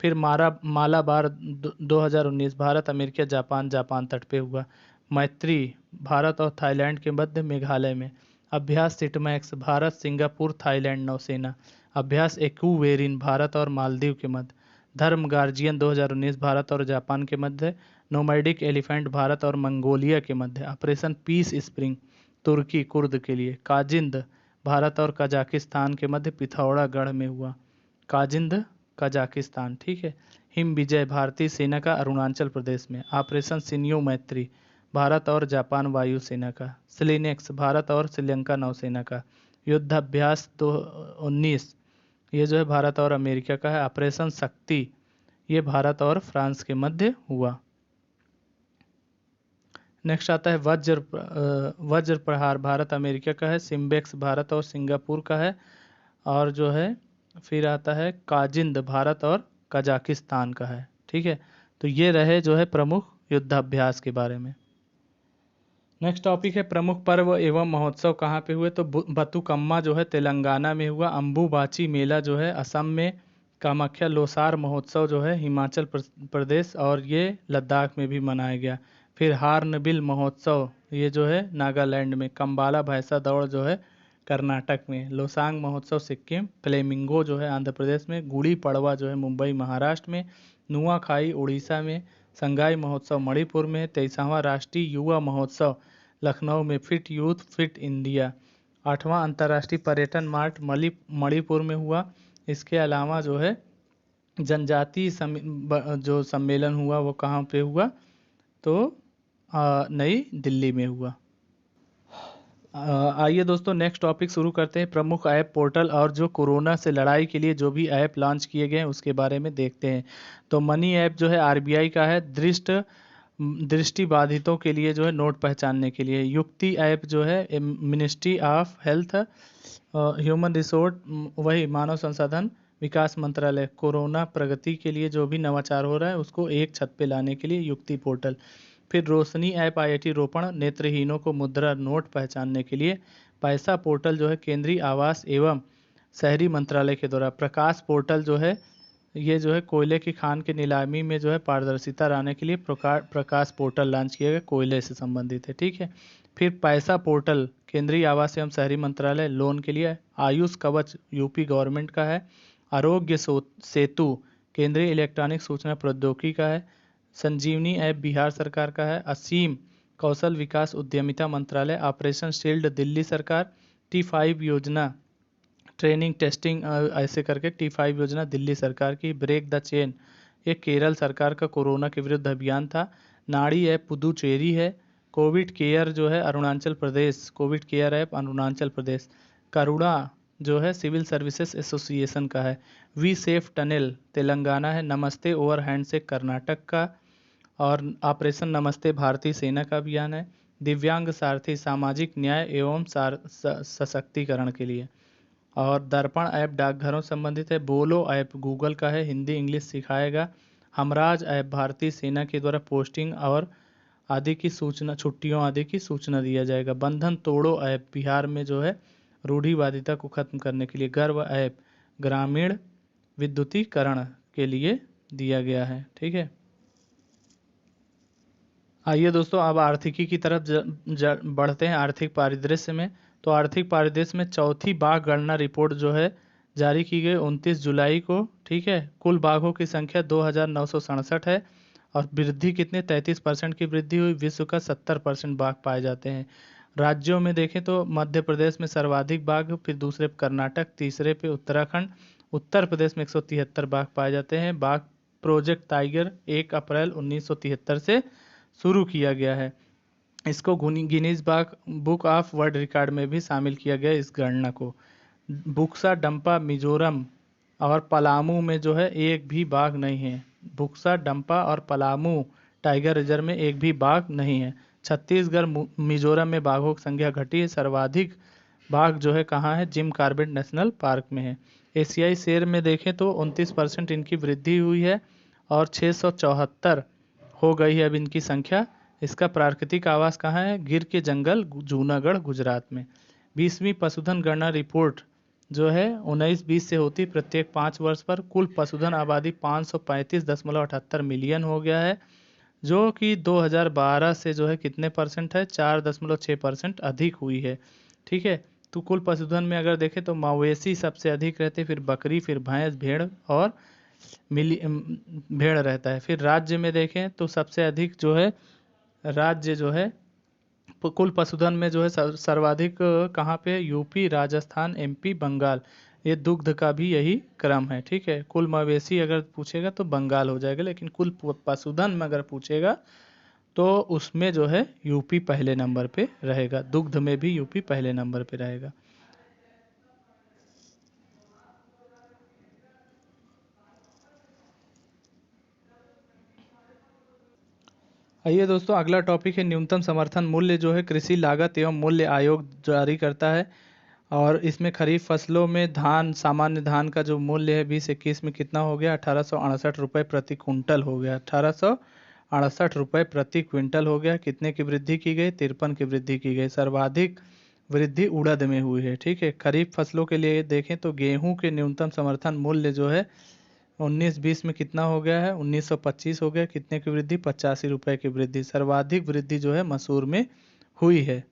फिर Malabar 2019 Bharat America Japan Japan तट पे हुआ। मैत्री भारत और थाईलैंड के मध्य मेघालय में। अभ्यास सिटमैक्स भारत सिंगापुर थाईलैंड नौसेना। अभ्यास एक्यूवेरिन भारत और मालदीव के मध्य। धर्म गार्जियन 2019 भारत और जापान के मध्य। नोमैडिक एलिफेंट भारत और मंगोलिया के मध्य। ऑपरेशन पीस स्प्रिंग तुर्की कुर्द के लिए। काजिंद भारत और कजाकिस्तान के मध्य पिथौरागढ़ में हुआ। काजिंद कजाकिस्तान। ठीक है। हिम विजय भारतीय सेना का अरुणाचल प्रदेश में। ऑपरेशन सिन्यू मैत्री भारत और जापान वायुसेना का। स्लिनेक्स भारत और श्रीलंका नौसेना का। युद्धाभ्यास 2019 ये जो है भारत और अमेरिका का है। ऑपरेशन शक्ति ये भारत और फ्रांस के मध्य हुआ। नेक्स्ट आता है वज्र प्रहार भारत अमेरिका का है। सिम्बेक्स भारत और सिंगापुर का है। और जो है फिर आता है काजिंद भारत और कजाकिस्तान का है। ठीक है। तो ये रहे जो है प्रमुख युद्धाभ्यास के बारे में। नेक्स्ट टॉपिक है प्रमुख पर्व एवं महोत्सव कहाँ पे हुए। तो बतुकम्मा जो है तेलंगाना में हुआ। अम्बुबाची मेला जो है असम में। कामाख्या लोसार महोत्सव जो है हिमाचल प्रदेश और ये लद्दाख में भी मनाया गया। फिर हार्नबिल महोत्सव ये जो है नागालैंड में। कम्बाला भैंसा दौड़ जो है कर्नाटक में। लोसांग महोत्सव सिक्किम। फ्लेमिंगो जो है आंध्र प्रदेश में। गुड़ी पड़वा जो है मुंबई महाराष्ट्र में। नुआखाई उड़ीसा में। संगाई महोत्सव मणिपुर में। 23वां राष्ट्रीय युवा महोत्सव लखनऊ में। Fit youth fit India. 8वां अंतर्राष्ट्रीय पर्यटन मार्ट मणिपुर में हुआ। इसके अलावा जो है जनजातीय जो सम्मेलन हुआ वो कहाँ पे हुआ, तो नई दिल्ली में हुआ। आइए दोस्तों नेक्स्ट टॉपिक शुरू करते हैं। प्रमुख ऐप पोर्टल और जो कोरोना से लड़ाई के लिए जो भी ऐप लॉन्च किए गए हैं उसके बारे में देखते हैं। तो मनी ऐप जो है आरबीआई का है, दृष्टि बाधितों के लिए जो है नोट पहचानने के लिए। युक्ति ऐप जो है ministry of health human resource, वही मानव संसाधन विकास मंत्रालय, कोरोना प्रगति के लिए जो भी नवाचार हो रहा है उसको एक छत पे लाने के लिए युक्ति पोर्टल। फिर रोशनी ऐप आईआईटी रोपण, नेत्रहीनों को मुद्रा नोट पहचानने के लिए। पैसा पोर्टल जो है केंद्रीय आवास एवं शहरी मंत्रालय के द्वारा। प्रकाश पोर्टल जो है ये जो है कोयले की खान की नीलामी में जो है पारदर्शिता लाने के लिए प्रकाश पोर्टल लॉन्च किया गया, कोयले से संबंधित है, ठीक है। फिर पैसा पोर्टल केंद्रीय आवास एवं शहरी मंत्रालय लोन के लिए। आयुष कवच यूपी गवर्नमेंट का है। आरोग्य सेतु केंद्रीय इलेक्ट्रॉनिक सूचना प्रौद्योगिकी का है। संजीवनी ऐप बिहार सरकार का है। असीम कौशल विकास उद्यमिता मंत्रालय। ऑपरेशन शील्ड दिल्ली सरकार। T5 योजना ट्रेनिंग टेस्टिंग ऐसे करके T5 योजना दिल्ली सरकार की। ब्रेक द चेन ये केरल सरकार का कोरोना के विरुद्ध अभियान था। नाड़ी ऐप पुदुचेरी है। कोविड केयर जो है Arunachal Pradesh, Covid care app Arunachal Pradesh. करुणा जो है सिविल सर्विसेज एसोसिएशन का है। वी सेफ टनल तेलंगाना है। नमस्ते ओवर हैंडशेक कर्नाटक का। और ऑपरेशन नमस्ते भारतीय सेना का अभियान है। दिव्यांग सारथी सामाजिक न्याय एवं सशक्तिकरण के लिए। और दर्पण ऐप डाकघरों संबंधित है। बोलो ऐप गूगल का है, हिंदी इंग्लिश सिखाएगा। हमराज ऐप भारतीय सेना के द्वारा पोस्टिंग और आदि की सूचना, छुट्टियों आदि की सूचना दिया जाएगा। बंधन तोड़ो ऐप बिहार में जो है रूढ़िवादिता को खत्म करने के लिए। गर्व ऐप ग्रामीण विद्युतीकरण के लिए दिया गया है, ठीक है। आइए दोस्तों अब आर्थिकी की तरफ बढ़ते हैं। आर्थिक परिदृश्य में, तो आर्थिक परिदृश्य में चौथी बाघ गणना रिपोर्ट जो है जारी की गई 29 जुलाई को, ठीक है। कुल बाघों की संख्या 2967 है और वृद्धि कितने 33% की वृद्धि हुई। विश्व का 70% बाघ पाए जाते हैं। राज्यों में देखें तो मध्य प्रदेश में सर्वाधिक बाघ, फिर दूसरे पे कर्नाटक, तीसरे पे उत्तराखंड। उत्तर प्रदेश में 173 बाघ पाए जाते हैं। बाघ प्रोजेक्ट टाइगर 1 अप्रैल 1973 से शुरू किया गया है। इसको Guinness book of world record में भी शामिल किया गया इस गणना को। बुक्सा डंपा मिजोरम और पलामू में जो है एक भी बाघ नहीं है। बुक्सा डंपा और पलामू टाइगर रिजर्व में एक भी बाघ नहीं है। छत्तीसगढ़ मिजोरम में बाघों की संख्या घटी है। सर्वाधिक बाघ जो है कहाँ है, जिम कॉर्बेट नेशनल पार्क में है। एशियाई शेर में देखें तो 29% इनकी वृद्धि हुई है और 674 हो गई है अब इनकी संख्या। इसका प्राकृतिक आवास कहाँ है, गिर के जंगल जूनागढ़ गुजरात में। 20वीं पशुधन गणना रिपोर्ट जो है 19-20 से होती प्रत्येक 5 वर्ष पर। कुल पशुधन आबादी 535.78 मिलियन हो गया है, जो कि 2012 से जो है कितने परसेंट है, 4.6% अधिक हुई है, ठीक है। तो कुल पशुधन में अगर देखें तो मवेशी सबसे अधिक रहते, फिर बकरी, फिर भैंस, भेड़ और भेड़ रहता है। फिर राज्य में देखें तो सबसे अधिक जो है राज्य जो है कुल पशुधन में जो है सर्वाधिक कहाँ पे, यूपी, राजस्थान, एमपी, बंगाल। ये दुग्ध का भी यही क्रम है, ठीक है। कुल मवेशी अगर पूछेगा तो बंगाल हो जाएगा, लेकिन कुल पशुधन में अगर पूछेगा तो उसमें जो है यूपी पहले नंबर पे रहेगा। दुग्ध में भी यूपी पहले नंबर पे रहेगा। आइए दोस्तों अगला टॉपिक है न्यूनतम समर्थन मूल्य जो है कृषि लागत एवं मूल्य आयोग जारी करता है। और इसमें खरीफ फसलों में धान, सामान्य धान का जो मूल्य है 2021 में कितना हो गया, 1868 रुपये प्रति कुंटल हो गया। 1868 रुपये प्रति क्विंटल हो गया। कितने की वृद्धि की गई, 53 की वृद्धि की गई। सर्वाधिक वृद्धि उड़द में हुई है, ठीक है। खरीफ फसलों के लिए देखें तो गेहूं के न्यूनतम समर्थन मूल्य जो है 19-20 में कितना हो गया है, 1925 हो गया। कितने की वृद्धि, 85 रुपये की वृद्धि। सर्वाधिक वृद्धि जो है मसूर में हुई है।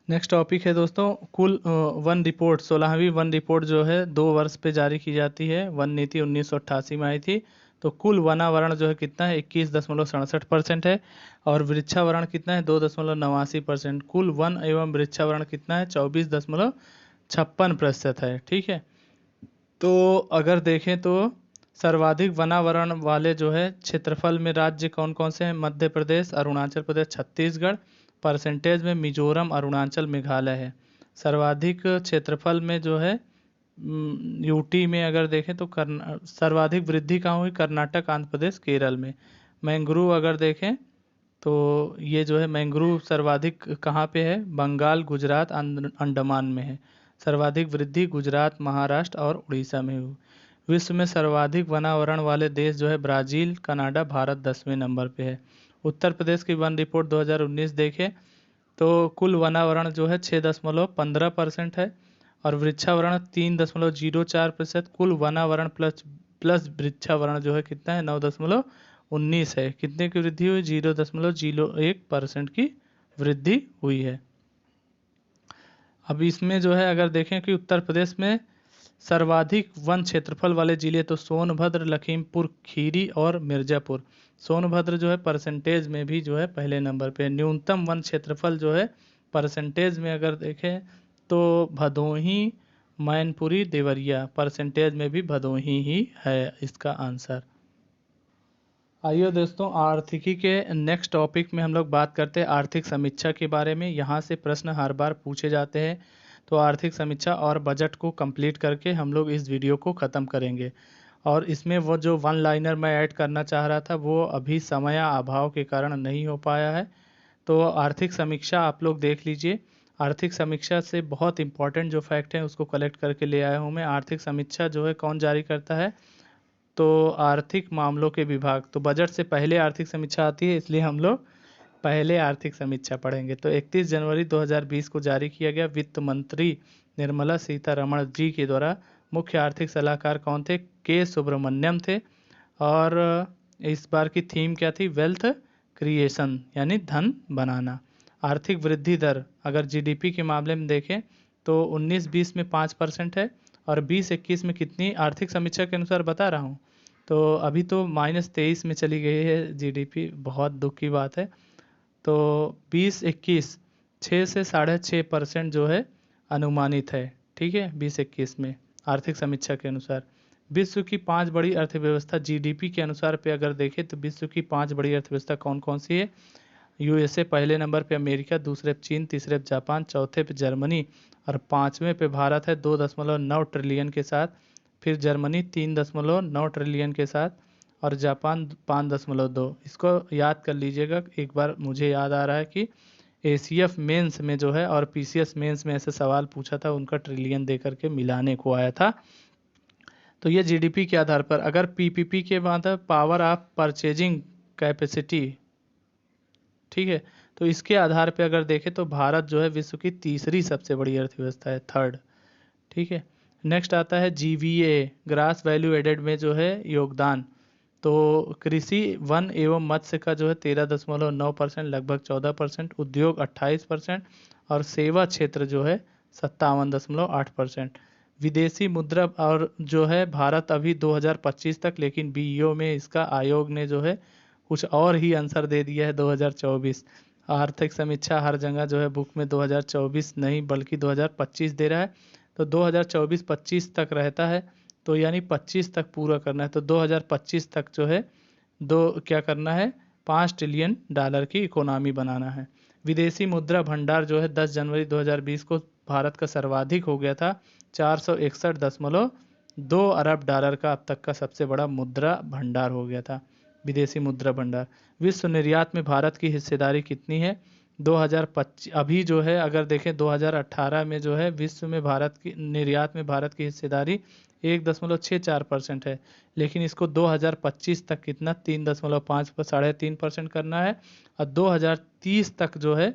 नेक्स्ट टॉपिक है दोस्तों कुल वन रिपोर्ट। 16वीं वन रिपोर्ट जो है 2 वर्ष पे जारी की जाती है। वन नीति 1988 में आई थी। तो कुल वनावरण जो है कितना है, 21.67% है। और वृक्षावरण कितना है, 2.89%। कुल वन एवं वृक्षावरण कितना है, 24.56% है, ठीक है। तो अगर देखें तो सर्वाधिक वनावरण वाले जो है क्षेत्रफल में राज्य कौन कौन से हैं, मध्य प्रदेश, अरुणाचल प्रदेश, छत्तीसगढ़। परसेंटेज में मिजोरम, अरुणाचल, मेघालय है। सर्वाधिक क्षेत्रफल में जो है यूटी में अगर देखें तो सर्वाधिक वृद्धि कहाँ हुई? कर्नाटक, आंध्र प्रदेश, केरल में। मैंग्रोव अगर देखें तो ये जो है मैंग्रोव सर्वाधिक कहाँ पे है? बंगाल, गुजरात, अंडमान में है। सर्वाधिक वृद्धि गुजरात, महाराष्ट्र और उड़ीसा में हुई। विश्व में सर्वाधिक वनावरण वाले देश जो है ब्राज़ील, कनाडा, भारत 10वें नंबर पे है। उत्तर प्रदेश की वन रिपोर्ट 2019 देखें तो कुल वनावरण जो है 6.15% है और वृक्षावरण 3.04%। कुल वनावरण प्लस प्लस वृक्षावरण जो है कितना है? 9.19 है। कितने की वृद्धि हुई? 0.01% की वृद्धि हुई है। अब इसमें जो है अगर देखें कि उत्तर प्रदेश में सर्वाधिक वन क्षेत्रफल वाले जिले तो सोनभद्र, लखीमपुर खीरी और मिर्जापुर। सोनभद्र जो है परसेंटेज में भी जो है पहले नंबर पे है। न्यूनतम वन क्षेत्रफल जो है परसेंटेज में अगर देखें तो भदोही, मैनपुरी, देवरिया, परसेंटेज में भी भदोही ही है इसका आंसर। आइए दोस्तों, आर्थिकी के नेक्स्ट टॉपिक में हम लोग बात करते हैं आर्थिक समीक्षा के बारे में। यहाँ से प्रश्न हर बार पूछे जाते हैं, तो आर्थिक समीक्षा और बजट को कंप्लीट करके हम लोग इस वीडियो को ख़त्म करेंगे। और इसमें वो जो वन लाइनर मैं ऐड करना चाह रहा था वो अभी समय अभाव के कारण नहीं हो पाया है। तो आर्थिक समीक्षा आप लोग देख लीजिए। आर्थिक समीक्षा से बहुत इंपॉर्टेंट जो फैक्ट हैं उसको कलेक्ट करके ले आया हूँ मैं। आर्थिक समीक्षा जो है कौन जारी करता है? तो आर्थिक मामलों के विभाग। तो बजट से पहले आर्थिक समीक्षा आती है, इसलिए हम लोग पहले आर्थिक समीक्षा पढ़ेंगे। तो 31 जनवरी 2020 को जारी किया गया। वित्त मंत्री निर्मला सीतारमण जी के द्वारा। मुख्य आर्थिक सलाहकार कौन थे? के सुब्रमण्यम थे। और इस बार की थीम क्या थी? वेल्थ क्रिएशन, यानी धन बनाना। आर्थिक वृद्धि दर अगर जीडीपी के मामले में देखें तो 19-20 में 5% है और 20-21 में कितनी? आर्थिक समीक्षा के अनुसार बता रहा हूँ। तो अभी तो -23 में चली गई है जीडीपी, बहुत दुख की बात है। तो 20-21 6 से 6.5% जो है अनुमानित है। ठीक है, 20-21 में आर्थिक समीक्षा के अनुसार। विश्व की 5 बड़ी अर्थव्यवस्था जीडीपी के अनुसार पे अगर देखें तो विश्व की 5 बड़ी अर्थव्यवस्था कौन कौन सी है? यूएसए पहले नंबर पे, अमेरिका दूसरे पे, चीन तीसरे पे, जापान चौथे पे, जर्मनी और 5वें पे भारत है 2.9 ट्रिलियन के साथ। फिर जर्मनी 3.9 ट्रिलियन के साथ और जापान 5.2। इसको याद कर लीजिएगा एक बार। मुझे याद आ रहा है कि एसीएफ मेंस में जो है और पीसीएस मेंस में ऐसे सवाल पूछा था, उनका ट्रिलियन दे करके मिलाने को आया था। तो ये जीडीपी के आधार पर। अगर पीपीपी के बाद पावर ऑफ परचेजिंग कैपेसिटी, ठीक है, तो इसके आधार पे अगर देखें तो भारत जो है विश्व की तीसरी सबसे बड़ी अर्थव्यवस्था है, थर्ड। ठीक है, नेक्स्ट आता है जीवीए, ग्रास वैल्यू एडेड में जो है योगदान। तो कृषि, वन एवं मत्स्य का जो है 13.9%, लगभग 14%। उद्योग 28% और सेवा क्षेत्र जो है 57.8%। विदेशी मुद्रा और जो है भारत अभी 2025 तक, लेकिन बीईओ में इसका आयोग ने जो है कुछ और ही आंसर दे दिया है 2024। आर्थिक समीक्षा हर जगह जो है बुक में 2024 नहीं बल्कि 2025 दे रहा है। तो 2024-25 तक रहता है, तो यानी 25 तक पूरा करना है। तो 2025 तक जो है क्या करना है? 5 ट्रिलियन डॉलर की इकोनॉमी बनाना है। विदेशी मुद्रा भंडार जो है 10 जनवरी 2020 को भारत का सर्वाधिक हो गया था, 461.2 अरब डॉलर का अब तक का सबसे बड़ा मुद्रा भंडार हो गया था, विदेशी मुद्रा भंडार। विश्व निर्यात में भारत की हिस्सेदारी कितनी है? 2025 अभी जो है अगर देखें 2018 में जो है विश्व में भारत की निर्यात में भारत की हिस्सेदारी 1.64% है, लेकिन इसको 2025 तक कितना? 3.5 3.5% करना है और 2030 तक जो है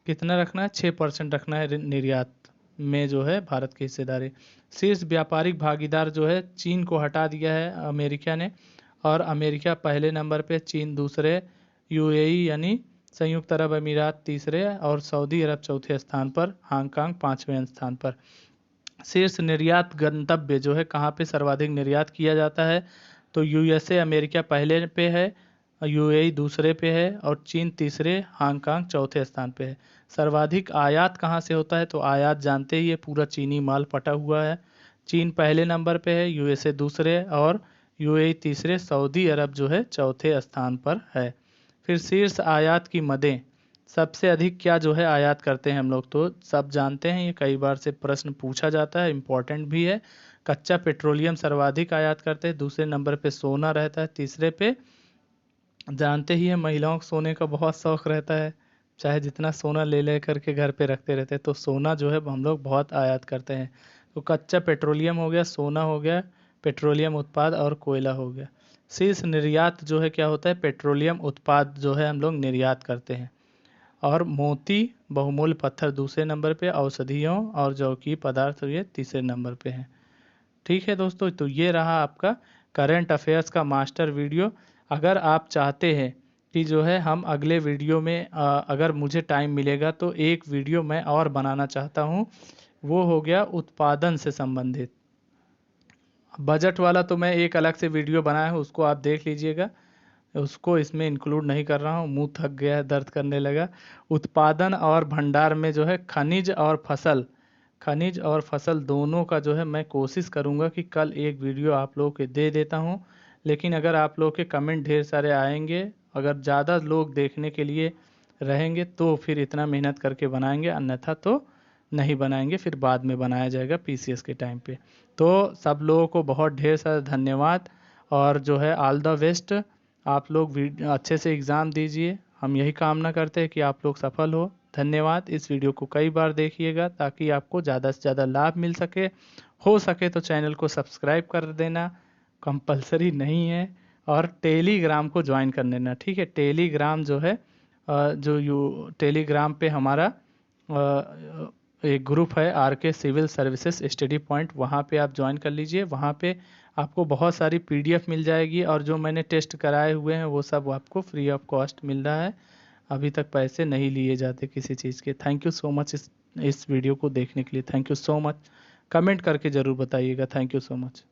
कितना रखना है? 6% रखना है निर्यात में जो है भारत की हिस्सेदारी। शीर्ष व्यापारिक भागीदार जो है चीन को हटा दिया है अमेरिका ने, और अमेरिका पहले नंबर पे, चीन दूसरे, यूएई यानी संयुक्त अरब अमीरात तीसरे और सऊदी अरब चौथे स्थान पर, हांगकांग 5वें स्थान पर। शीर्ष निर्यात गंतव्य जो है कहाँ पे सर्वाधिक निर्यात किया जाता है? तो यूएसए, अमेरिका पहले पे है, यूएई दूसरे पे है और चीन तीसरे, हांगकांग चौथे स्थान पे है। सर्वाधिक आयात कहाँ से होता है? तो आयात जानते ही है, पूरा चीनी माल पटा हुआ है। चीन पहले नंबर पे है, यूएसए दूसरे और यूएई तीसरे, सऊदी अरब जो है चौथे स्थान पर है। फिर शीर्ष आयात की मदें सबसे अधिक क्या जो है आयात करते हैं हम लोग, तो सब जानते हैं, ये कई बार से प्रश्न पूछा जाता है, इम्पोर्टेंट भी है। कच्चा पेट्रोलियम सर्वाधिक आयात करते हैं, दूसरे नंबर पे सोना रहता है, तीसरे पे जानते ही हैं महिलाओं को सोने का बहुत शौक रहता है, चाहे जितना सोना ले ले करके घर पे रखते रहते हैं, तो सोना जो है हम लोग बहुत आयात करते हैं। तो कच्चा पेट्रोलियम हो गया, सोना हो गया, पेट्रोलियम उत्पाद और कोयला हो गया। शीर्ष निर्यात जो है क्या होता है, पेट्रोलियम उत्पाद जो है हम लोग निर्यात करते हैं। और मोती, बहुमूल्य पत्थर दूसरे नंबर पे, औषधियों और जौकीय पदार्थ ये तीसरे नंबर पे हैं। ठीक है दोस्तों, तो ये रहा आपका करंट अफेयर्स का मास्टर वीडियो। अगर आप चाहते हैं कि जो है हम अगले वीडियो में अगर मुझे टाइम मिलेगा तो एक वीडियो मैं और बनाना चाहता हूँ, वो हो गया उत्पादन से संबंधित। बजट वाला तो मैं एक अलग से वीडियो बनाया हूँ, उसको आप देख लीजिएगा, उसको इसमें इंक्लूड नहीं कर रहा हूँ, मुंह थक गया है, दर्द करने लगा। उत्पादन और भंडार में जो है खनिज और फसल दोनों का जो है मैं कोशिश करूंगा कि कल एक वीडियो आप लोगों के दे देता हूं। लेकिन अगर आप लोग के कमेंट ढेर सारे आएंगे, अगर ज़्यादा लोग देखने के लिए रहेंगे तो फिर इतना मेहनत करके बनाएंगे, अन्यथा तो नहीं बनाएंगे, फिर बाद में बनाया जाएगा पीसीएस के टाइम पे। तो सब लोगों को बहुत ढेर सारा धन्यवाद, और जो है ऑल द बेस्ट। आप लोग अच्छे से एग्ज़ाम दीजिए, हम यही कामना करते हैं कि आप लोग सफल हो। धन्यवाद। इस वीडियो को कई बार देखिएगा ताकि आपको ज़्यादा से ज़्यादा लाभ मिल सके। हो सके तो चैनल को सब्सक्राइब कर देना, कंपलसरी नहीं है, और टेलीग्राम को ज्वाइन कर लेना। ठीक है, टेलीग्राम जो है टेलीग्राम पे हमारा एक ग्रुप है RK civil services study point, वहाँ पे आप ज्वाइन कर लीजिए। वहाँ पे आपको बहुत सारी पीडीएफ मिल जाएगी, और जो मैंने टेस्ट कराए हुए हैं वो सब आपको फ्री ऑफ कॉस्ट मिल रहा है। अभी तक पैसे नहीं लिए जाते किसी चीज़ के। थैंक यू सो मच इस वीडियो को देखने के लिए। Thank you so much. Comment करके ज़रूर बताइएगा। Thank you so much.